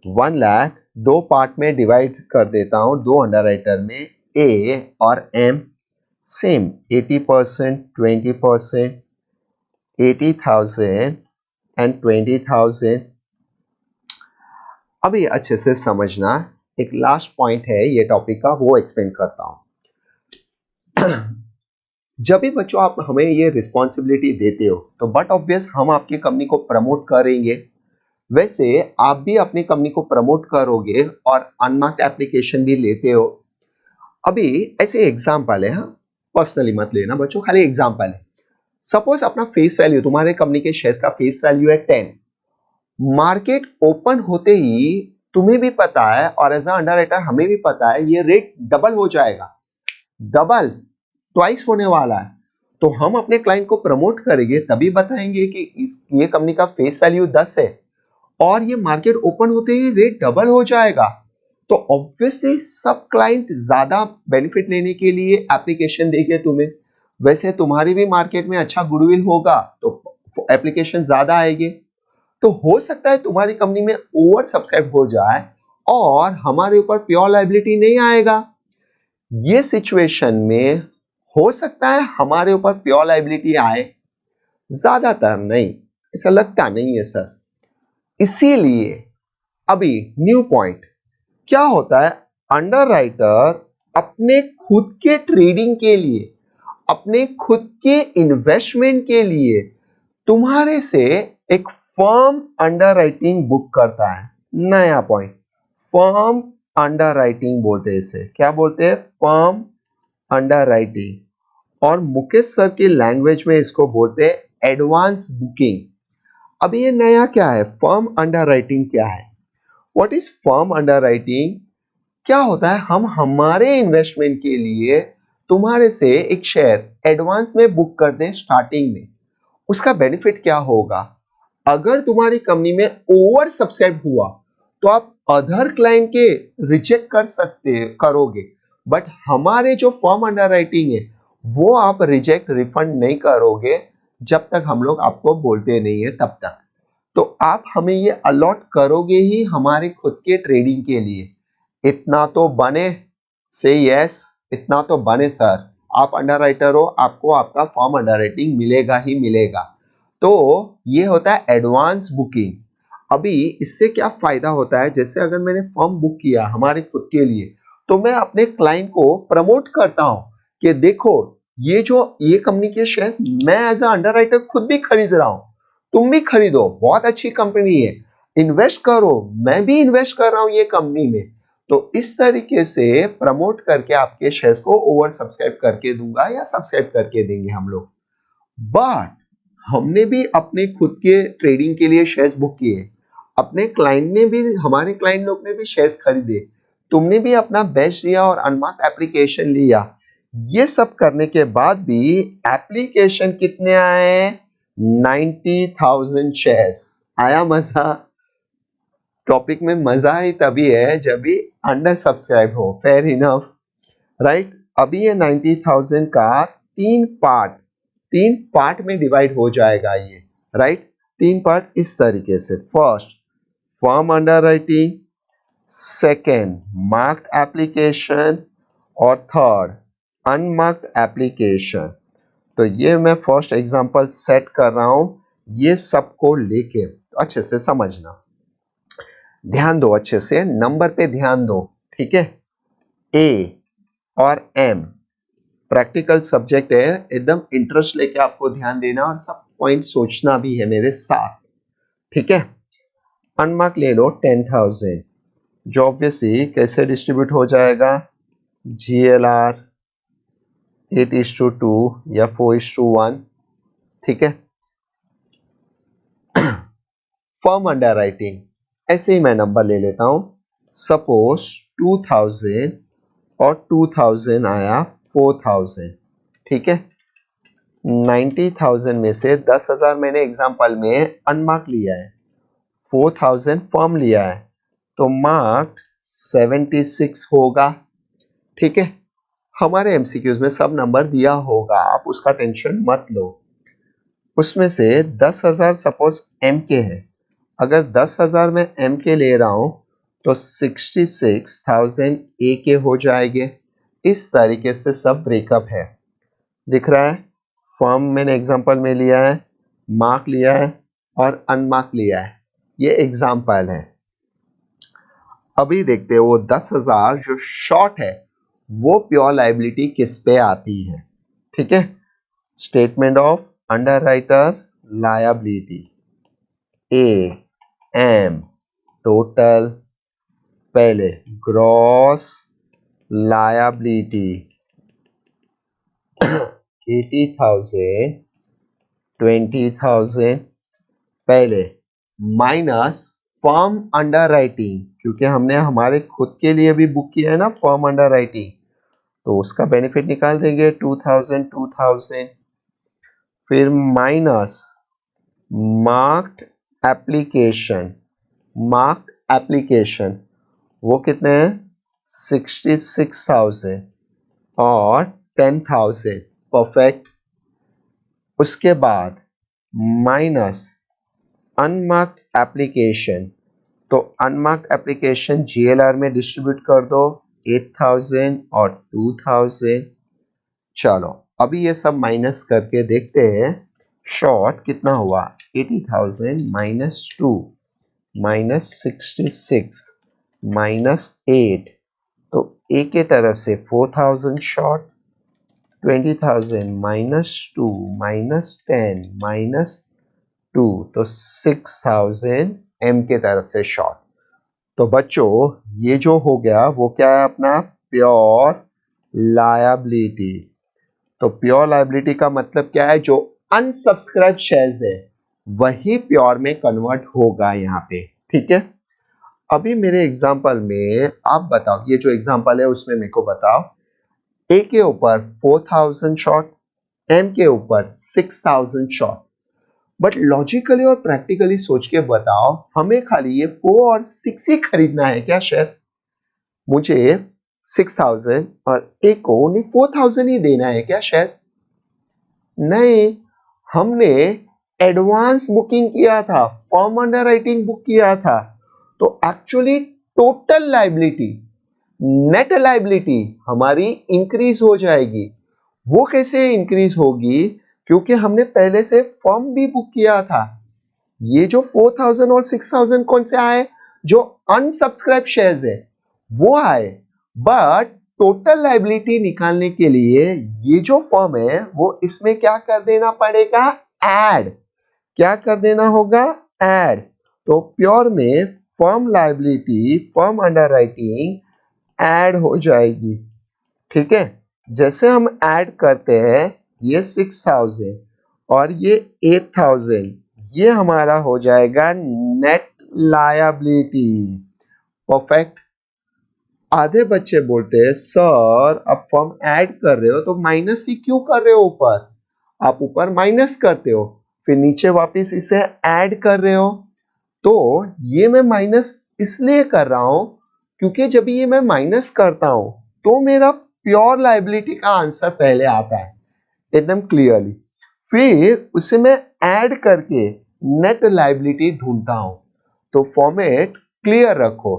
1 लाख दो पार्ट में डिवाइड कर देता हूं, दो अंडरराइटर में, ए और एम सेम 80%, 20%, 80,000 एंड 20,000। अभी अच्छे से समझना, एक लास्ट पॉइंट है ये टॉपिक का, वो एक्सप्लेन करता हूं। जब भी बच्चों आप हमें ये रिस्पॉन्सिबिलिटी देते हो तो बट ऑब्वियस हम आपकी कंपनी को प्रमोट करेंगे, वैसे आप भी अपनी कंपनी को प्रमोट करोगे और अनमार्क्ड एप्लीकेशन भी लेते हो। अभी ऐसे एग्जांपल है, हाँ, पर्सनली मत लेना बच्चों, खाली एग्जांपल है। सपोज अपना फेस वैल्यू, तुम्हारे कंपनी के शेयर्स का फेस वैल्यू है 10, मार्केट ओपन होते ही तुम्हें भी पता है और एज अ अंडरराइटर हमें भी पता है ये रेट डबल हो जाएगा, डबल ट्वाइस होने वाला है। तो हम अपने क्लाइंट को प्रमोट करेंगे तभी बताएंगे कि ये कंपनी का फेस वैल्यू 10 है और ये मार्केट ओपन होते ही रेट डबल हो जाएगा, तो ऑब्वियसली सब क्लाइंट ज्यादा बेनिफिट लेने के लिए एप्लीकेशन देंगे तुम्हें। वैसे तुम्हारी भी मार्केट में अच्छा गुडविल होगा तो एप्लीकेशन ज्यादा आएंगे। तो हो सकता है तुम्हारी कंपनी में ओवर सब्सक्राइब हो जाए और हमारे ऊपर प्योर लायबिलिटी नहीं आएगा। ये सिचुएशन में हो सकता है हमारे ऊपर प्योर लायबिलिटी आए, ज्यादातर नहीं, ऐसा लगता नहीं है सर। इसीलिए अभी न्यू पॉइंट क्या होता है, अंडरराइटर अपने खुद के ट्रेडिंग के लिए, अपने खुद के इन्वेस्टमेंट के लिए तुम्हारे से एक फर्म अंडरराइटिंग बुक करता है। नया पॉइंट, फर्म अंडरराइटिंग बोलते हैं इसे, क्या बोलते हैं, फर्म अंडरराइटिंग। और मुकेश सर की लैंग्वेज में इसको बोलते हैं एडवांस बुकिंग। अब ये नया क्या है, फर्म अंडरराइटिंग क्या है, व्हाट इज फर्म अंडरराइटिंग। क्या होता है, हम हमारे इन्वेस्टमेंट के लिए तुम्हारे से एक शेयर एडवांस में बुक कर दें स्टार्टिंग में। उसका बेनिफिट क्या होगा, अगर तुम्हारी कंपनी में ओवर सब्सक्राइब हुआ तो आप अदर क्लाइंट के रिजेक्ट करोगे, बट हमारे जो फर्म अंडरराइटिंग है वो आप रिजेक्ट रिफंड नहीं करोगे जब तक हम लोग आपको बोलते नहीं है तब तक। तो आप हमें ये अलॉट करोगे ही हमारे खुद के ट्रेडिंग के लिए। इतना तो बने, से यस, इतना तो बने सर। आप अंडरराइटर हो, आपको आपका फॉर्म अंडरराइटिंग मिलेगा ही मिलेगा। तो ये होता है एडवांस बुकिंग। अभी इससे क्या फायदा होता है, जैसे अगर मैंने फॉर्म बुक किया हमारे खुद के लिए, तो मैं अपने क्लाइंट को प्रमोट करता हूं कि देखो ये कंपनी के शेयर्स मैं एज अ अंडरराइटर खुद भी खरीद रहा हूं, तुम भी खरीदो, बहुत अच्छी कंपनी है, इन्वेस्ट करो, मैं भी इन्वेस्ट कर रहा हूं ये कंपनी में। तो इस तरीके से प्रमोट करके आपके शेयर्स को ओवर सब्सक्राइब करके दूंगा या सब्सक्राइब करके देंगे हम लोग। बट हमने भी अपने खुद के ट्रेडिंग के लिए शेयर्स बुक किए, अपने क्लाइंट ने भी, हमारे क्लाइंट लोग ने भी शेयर्स खरीदे, तुमने भी अपना बेस्ट दिया और अनमार्क एप्लीकेशन लिया। ये सब करने के बाद भी एप्लीकेशन कितने आए? 90,000 शेयर्स। आया मजा? टॉपिक में मजा ही तभी है जब भी अंडर सब्सक्राइब हो। Fair enough, right? अभी ये 90,000 का तीन पार्ट में डिवाइड हो जाएगा ये, राइट? तीन पार्ट इस तरीके से, first firm underwriting, second marked application और थर्ड अनमार्क्ड एप्लीकेशन। तो ये मैं फर्स्ट एग्जांपल सेट कर रहा हूं, ये सबको लेके अच्छे से समझना, ध्यान दो, अच्छे से नंबर पे ध्यान दो, ठीक है? ए और एम प्रैक्टिकल सब्जेक्ट है, एकदम इंटरेस्ट लेके आपको ध्यान देना और सब पॉइंट सोचना भी है मेरे साथ, ठीक है? अनमार्क ले लो 10,000, जो ऑब्वियसली कैसे डिस्ट्रीब्यूट हो जाएगा? GLR 8:2 या 4:1, ठीक है? फर्म अंडरराइटिंग, ऐसे ही मैं नंबर ले लेता हूं, सपोज 2000 और 2000 आया 4000, ठीक है? 90,000 में से 10,000 मैंने एग्जांपल में अनमार्क लिया है, 4,000 फर्म लिया है, तो मार्क 76 होगा, ठीक है? हमारे एमसीक्यूज में सब नंबर दिया होगा, आप उसका टेंशन मत लो। उसमें से 10,000 सपोज एम के है, अगर 10,000 में एम के ले रहा हूं तो 66,000 ए के हो जाएंगे। इस तरीके से सब ब्रेकअप है, दिख रहा है? फर्म मैंने एग्जांपल में लिया है, मार्क लिया है और अनमार्क लिया है, ये एग्जांपल है। अभी देखते हैं वो 10,000 जो शॉर्ट है वो प्योर लायबिलिटी किस पे आती है, ठीक है? Statement of underwriter liability, A M total, पहले ग्रॉस लायबिलिटी 80,000 20,000 पहले, माइनस फर्म अंडरराइटिंग, क्योंकि हमने हमारे खुद के लिए भी बुक किया है ना फर्म अंडरराइटिंग, तो उसका बेनिफिट निकाल देंगे 2000, फिर minus marked application, marked application वो कितने हैं? 66,000 और 10,000, परफेक्ट। उसके बाद माइनस अनमार्क्ड एप्लीकेशन, तो अनमार्क्ड एप्लीकेशन GLR में डिस्ट्रीब्यूट कर दो 8,000 और 2,000। चलो अभी ये सब माइनस करके देखते हैं, शॉर्ट कितना हुआ? 80,000 माइनस 2 माइनस 66 माइनस 8, तो ए के तरफ से 4,000 शॉर्ट, 20,000 माइनस 2 माइनस 10 माइनस 2, तो 6,000 एम के तरफ से शॉर्ट। तो बच्चों ये जो हो गया वो क्या है? अपना प्योर लायबिलिटी। तो प्योर लायबिलिटी का मतलब क्या है? जो अनसब्सक्राइब शेयर्स है वही प्योर में कन्वर्ट होगा यहाँ पे, ठीक है? अभी मेरे एग्जांपल में आप बताओ, ये जो एग्जांपल है उसमें मेरे को बताओ, ए के ऊपर 4,000 शॉर्ट, एम के ऊपर 6,000 शॉर्ट, बट लॉजिकली और प्रैक्टिकली सोच के बताओ, हमें खाली ये 4 और 6 ही खरीदना है क्या शेयर्स? मुझे 6,000 और ए को नहीं 4,000 ही देना है क्या शेयर्स? नहीं, हमने एडवांस बुकिंग किया था, फर्म अंडर राइटिंग बुक किया था, तो actually total liability, net liability हमारी इंक्रीज हो जाएगी। वो कैसे इंक्रीज होगी? क्योंकि हमने पहले से फर्म भी बुक किया था। ये जो 4000 और 6000 कौन से आए? जो अनसब्सक्राइब शेयर्स है वो आए। बट टोटल लाइबिलिटी निकालने के लिए ये जो फर्म है वो इसमें क्या कर देना पड़ेगा? ऐड। क्या कर देना होगा? ऐड। तो प्योर में firm liability, firm under writing add हो जाएगी। ठीक है, जैसे हम ऐड करते हैं ये 6000 और ये 8000, ये हमारा हो जाएगा नेट लायबिलिटी। परफेक्ट। आधे बच्चे बोलते हैं सर अब फर्म ऐड कर रहे हो तो माइनस ही क्यों कर रहे हो ऊपर? आप ऊपर माइनस करते हो फिर नीचे वापस इसे ऐड कर रहे हो। तो ये मैं माइनस इसलिए कर रहा हूं क्योंकि जब ये मैं माइनस करता हूं तो मेरा प्योर लायबिलिटी का आंसर पहले आता है एकदम क्लियरली, फिर उसे मैं ऐड करके नेट लायबिलिटी ढूंढता हूं। तो फॉर्मेट क्लियर रखो,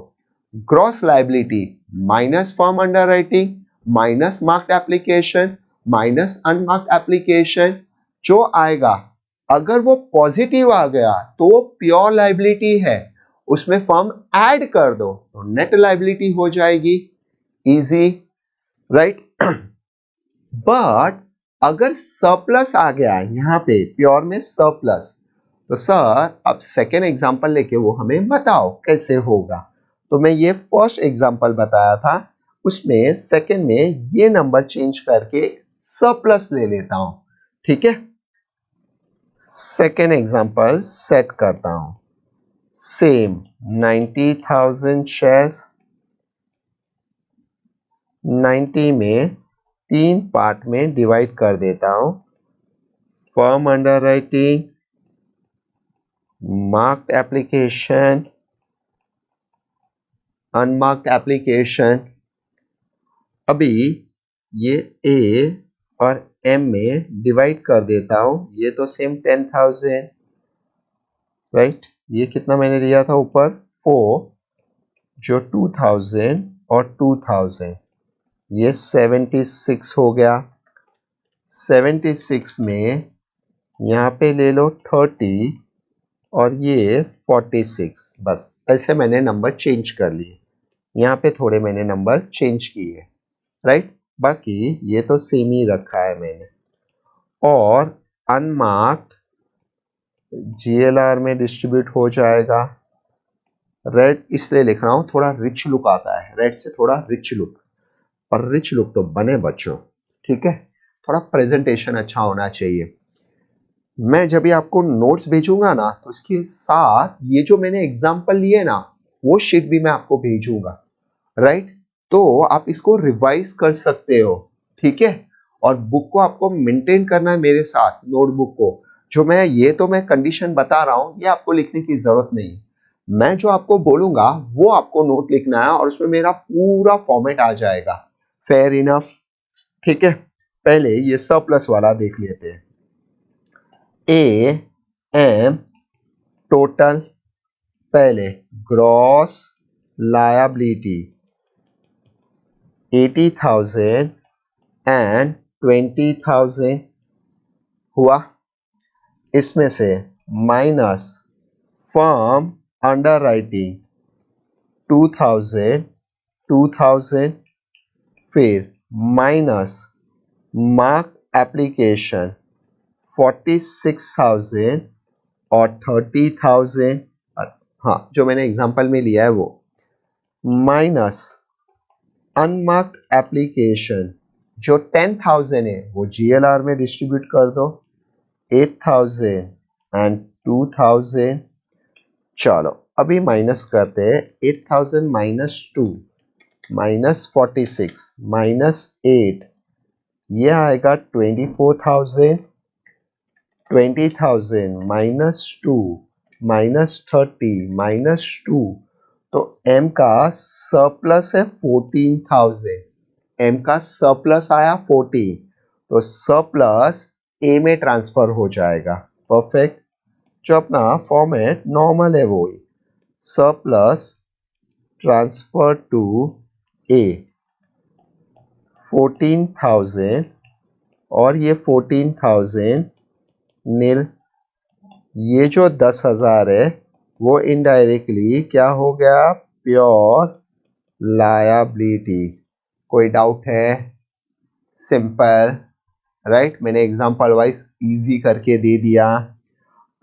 gross liability minus firm under writing minus marked application minus unmarked application, जो आएगा अगर वो पॉजिटिव आ गया तो वो प्योर लायबिलिटी है, उसमें फर्म ऐड कर दो तो नेट लायबिलिटी हो जाएगी। Easy, right? बट अगर सरप्लस आ गया यहाँ पे प्योर में सरप्लस, तो सर अब सेकेंड एग्जांपल लेके वो हमें बताओ कैसे होगा। तो मैं ये फर्स्ट एग्जांपल बताया था, उसमें सेकेंड में ये नंबर चेंज करके सरप्लस ले लेता हूं। ठीक है, सेकेंड एग्जांपल सेट करता हूं। सेम 90,000 शेयर्स, 90 में 3 पार्ट में डिवाइड कर देता हूं। Firm under writing, marked application, unmarked application. अभी ये ए और एम में डिवाइड कर देता हूं। ये तो सेम 10,000, राइट? ये कितना मैंने लिया था ऊपर? 4, जो 2000 और 2000, ये 76 हो गया। 76 में यहाँ पे ले लो 30 और ये 46। बस ऐसे मैंने नंबर चेंज कर लिए, यहाँ पे थोड़े मैंने नंबर चेंज किए, राइट? बाकी ये तो सेम ही रखा है मैंने। और अनमार्क्ड जीएलआर में डिस्ट्रीब्यूट हो जाएगा। रेड इसलिए लिख रहा हूं, थोड़ा रिच लुक आता है, रेड से थोड़ा रिच लुक, और रिच लुक तो बने बच्चों। ठीक है, थोड़ा प्रेजेंटेशन अच्छा होना चाहिए। मैं जब भी आपको नोट्स भेजूंगा ना तो इसके साथ ये जो मैंने एग्जांपल लिए ना वो शीट भी मैं आपको भेजूंगा, राइट? तो आप इसको रिवाइज कर सकते हो। ठीक है, और बुक को आपको मेंटेन करना है मेरे साथ, नोटबुक को। जो मैं ये तो मैं कंडीशन बता रहा हूं, ये आपको लिखने की जरूरत नहीं। मैं जो आपको बोलूंगा वो आपको नोट लिखना है और उसमें मेरा पूरा फॉर्मेट आ जाएगा। Fair enough? ठीक है, पहले ये सरप्लस वाला देख लेते हैं। ए एम टोटल, पहले ग्रॉस लायबिलिटी 80,000 एंड 20,000 हुआ। इसमें से माइनस फर्म अंडर राइटिंग 2000, 2000, फिर माइनस मार्क एप्लीकेशन 46,000 और 30,000, हाँ जो मैंने एग्जांपल में लिया है वो, माइनस अनमार्क्ड एप्लीकेशन जो 10,000 है वो जीएलआर में डिस्ट्रीब्यूट कर दो, 8,000 एंड 2,000। चलो अभी माइनस करते हैं, 8,000 माइनस 2 माइनस 46 माइनस 8, ये आएगा 24,000। 20,000 माइनस 2 माइनस 30 माइनस 2, तो m का सरप्लस है 14,000। m का सरप्लस आया 14, तो सरप्लस a में ट्रांसफर हो जाएगा। परफेक्ट, जो अपना फॉर्मेट नॉर्मल है वो ही, सरप्लस ट्रांसफर टू ए 14,000 और ये 14,000 नील, ये जो 10,000 है वो इनडायरेक्टली क्या हो गया, प्योर लायबिलिटी। कोई डाउट है? Simple, right? मैंने एग्जांपल वाइज इजी करके दे दिया।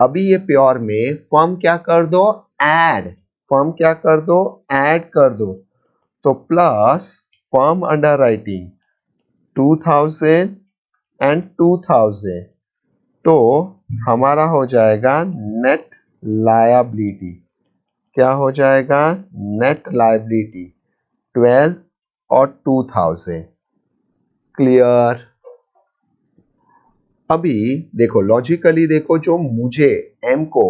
अभी ये प्योर में फर्म क्या कर दो, ऐड, फर्म क्या कर दो, ऐड कर दो, तो plus firm under writing 2,000 and 2,000, तो हमारा हो जाएगा नेट लायबिलिटी। क्या हो जाएगा, नेट लायबिलिटी 12 और 2,000। क्लियर? अभी देखो लॉजिकली देखो, जो मुझे एम को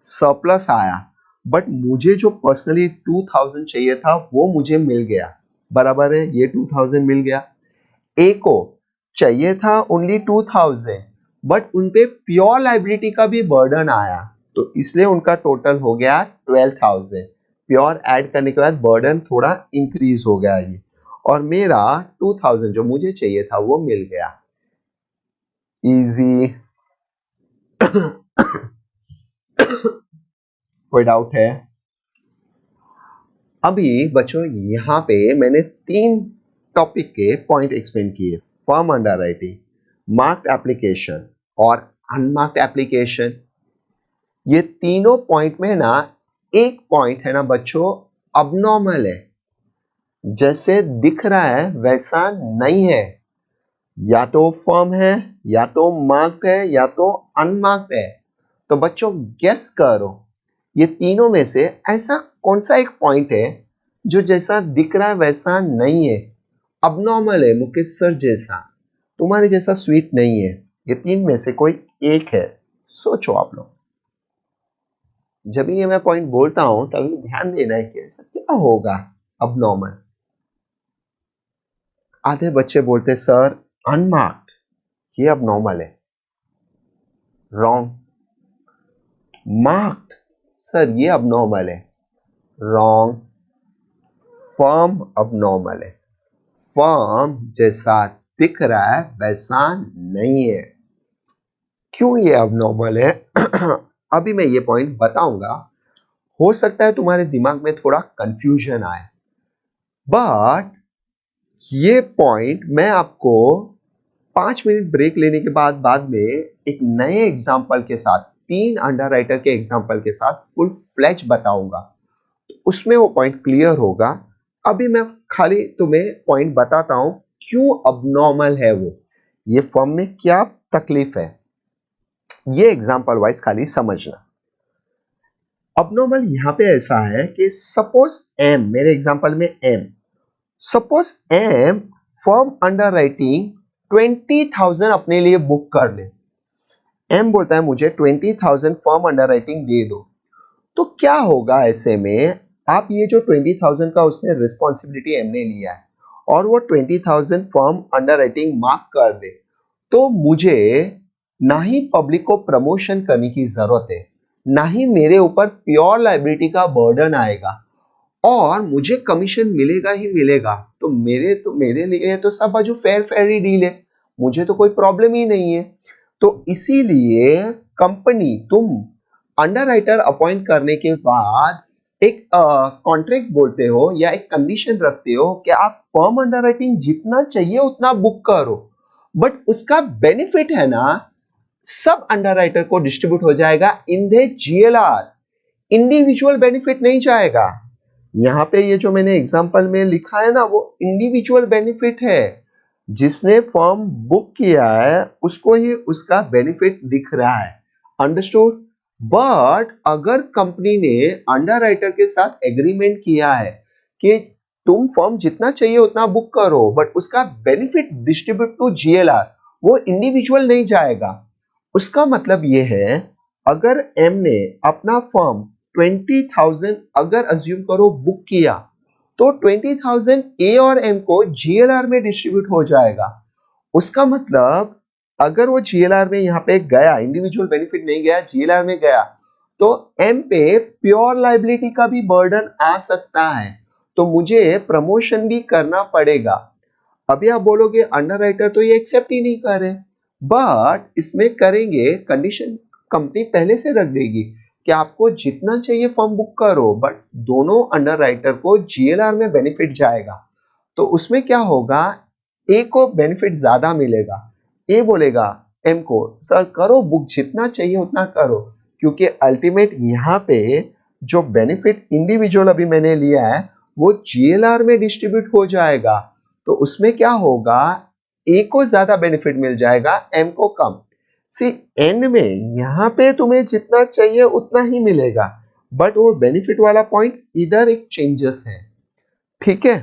सरप्लस आया, बट मुझे जो पर्सनली 2,000 चाहिए था वो मुझे मिल गया, बराबर है, ये 2,000 मिल गया। ए को चाहिए था ओनली 2,000, बट उनपे प्योर लायबिलिटी का भी बर्डन आया, तो इसलिए उनका टोटल हो गया 12,000। प्योर ऐड करने के बाद बर्डन थोड़ा इंक्रीज हो गया ये, और मेरा 2,000 जो मुझे चाहिए था वो मिल गया। इजी? कोई डाउट है? अभी बच्चों यहां पे मैंने 3 टॉपिक के पॉइंट एक्सप्लेन किए, firm under writing, marked application और अनमार्क्ड एप्लीकेशन। ये तीनों पॉइंट में ना एक पॉइंट है ना बच्चों अबनॉर्मल है, जैसे दिख रहा है वैसा नहीं है, या तो फर्म है, या तो मार्क्ड है, या तो अनमार्क्ड है। तो बच्चों गेस करो, ये तीनों में से ऐसा कौन सा एक पॉइंट है जो जैसा दिख रहा है वैसा नहीं है, अबनॉर्मल है, मुकेश सर जैसा, तुम्हारे जैसा स्वीट नहीं है। ये 3 में से कोई एक है, सोचो आप लोग। जब ये मैं पॉइंट बोलता हूं तभी ध्यान देना है कि ऐसा क्या होगा अबनॉर्मल। आधे बच्चे बोलते सर अनमार्क्ड, ये अबनॉर्मल है। रॉन्ग। मार्क्ड, सर ये अबनॉर्मल है। रॉन्ग। फर्म अबनॉर्मल है, फर्म जैसा दिख रहा है वैसा नहीं है। क्यों ये अबनॉर्मल है? अभी मैं ये पॉइंट बताऊंगा, हो सकता है तुम्हारे दिमाग में थोड़ा कंफ्यूजन आए, बट ये पॉइंट मैं आपको 5 मिनट ब्रेक लेने के बाद में एक नए एग्जाम्पल के साथ, 3 अंडर राइटर के एग्जाम्पल के साथ फुल फ्लैश बताऊंगा, उसमें वो पॉइंट क्लियर होगा। अभी मैं खाली तुम्हें पॉइंट बताता हूं क्यों अबनॉर्मल है वो, ये फॉर्म में क्या तकलीफ है, ये एग्जांपल वाइज खाली समझना। अबनॉर्मल यहां पे ऐसा है कि सपोज एम, मेरे एग्जांपल में M, suppose M form underwriting 20,000 अपने लिए बुक कर ले। एम बोलता है मुझे 20,000 फॉर्म अंडर राइटिंग दे दो, तो क्या होगा ऐसे में, आप ये जो 20,000 का उसने रिस्पॉन्सिबिलिटी एम ने लिया है और वो 20,000 फॉर्म अंडर राइटिंग मार्क कर दे, तो मुझे ना ही पब्लिक को प्रमोशन करने की जरूरत है, ना ही मेरे ऊपर प्योर लायबिलिटी का बर्डन आएगा, और मुझे कमीशन मिलेगा ही मिलेगा। तो मेरे लिए तो सब बाजू फेयर फेयर ही डील है, मुझे तो कोई प्रॉब्लम ही नहीं है। तो इसीलिए कंपनी, तुम अंडर राइटर अपॉइंट करने के बाद एक कॉन्ट्रैक्ट बोलते हो या एक कंडीशन रखते हो कि आप फर्म अंडर राइटिंग जितना चाहिए उतना बुक करो, बट उसका बेनिफिट है ना सब अंडर राइटर को डिस्ट्रीब्यूट हो जाएगा in the GLR, individual benefit नहीं जाएगा। यहां पे ये जो मैंने एग्जांपल में लिखा है ना वो इंडिविजुअल बेनिफिट है, जिसने फॉर्म बुक किया है उसको ही उसका बेनिफिट दिख रहा है। अंडरस्टूड? बट अगर कंपनी ने अंडर राइटर के साथ एग्रीमेंट किया है कि तुम फॉर्म जितना चाहिए उतना बुक करो, बट उसका बेनिफिट डिस्ट्रीब्यूट टू जीएलआर, वो इंडिविजुअल नहीं जाएगा। उसका मतलब ये है, अगर एम ने अपना फॉर्म 20,000 अगर अज्यूम करो बुक किया, तो 20,000 ए और एम को जीएलआर में डिस्ट्रीब्यूट हो जाएगा। उसका मतलब अगर वो जीएलआर में यहाँ पे गया, इंडिविजुअल बेनिफिट नहीं गया, जीएलआर में गया, तो एम पे प्योर लाइबिलिटी का भी बर्डन आ सकता है, तो मुझे प्रमोशन भी करना पड़ेगा। अभी आप बोलोगे अंडरराइटर तो ये एक्सेप्ट ही नहीं कर रहे, बट इसमें करेंगे, कंडीशन कंपनी पहले से रख देगी कि आपको जितना चाहिए फॉर्म बुक करो, बट दोनों अंडरराइटर को जीएलआर में बेनिफिट जाएगा। तो उसमें क्या होगा, ए को बेनिफिट ज्यादा मिलेगा, ए बोलेगा एम को सर करो बुक, जितना चाहिए उतना करो, क्योंकि अल्टीमेट यहाँ पे जो बेनिफिट इंडिविजुअल अभी मैंने लिया है वो जीएलआर में डिस्ट्रीब्यूट हो जाएगा। तो उसमें क्या होगा, ए को ज्यादा बेनिफिट मिल जाएगा, एम को कम। सी एंड में यहाँ पे तुम्हें जितना चाहिए उतना ही मिलेगा, बट वो बेनिफिट वाला पॉइंट इधर एक चेंजेस है, ठीक है।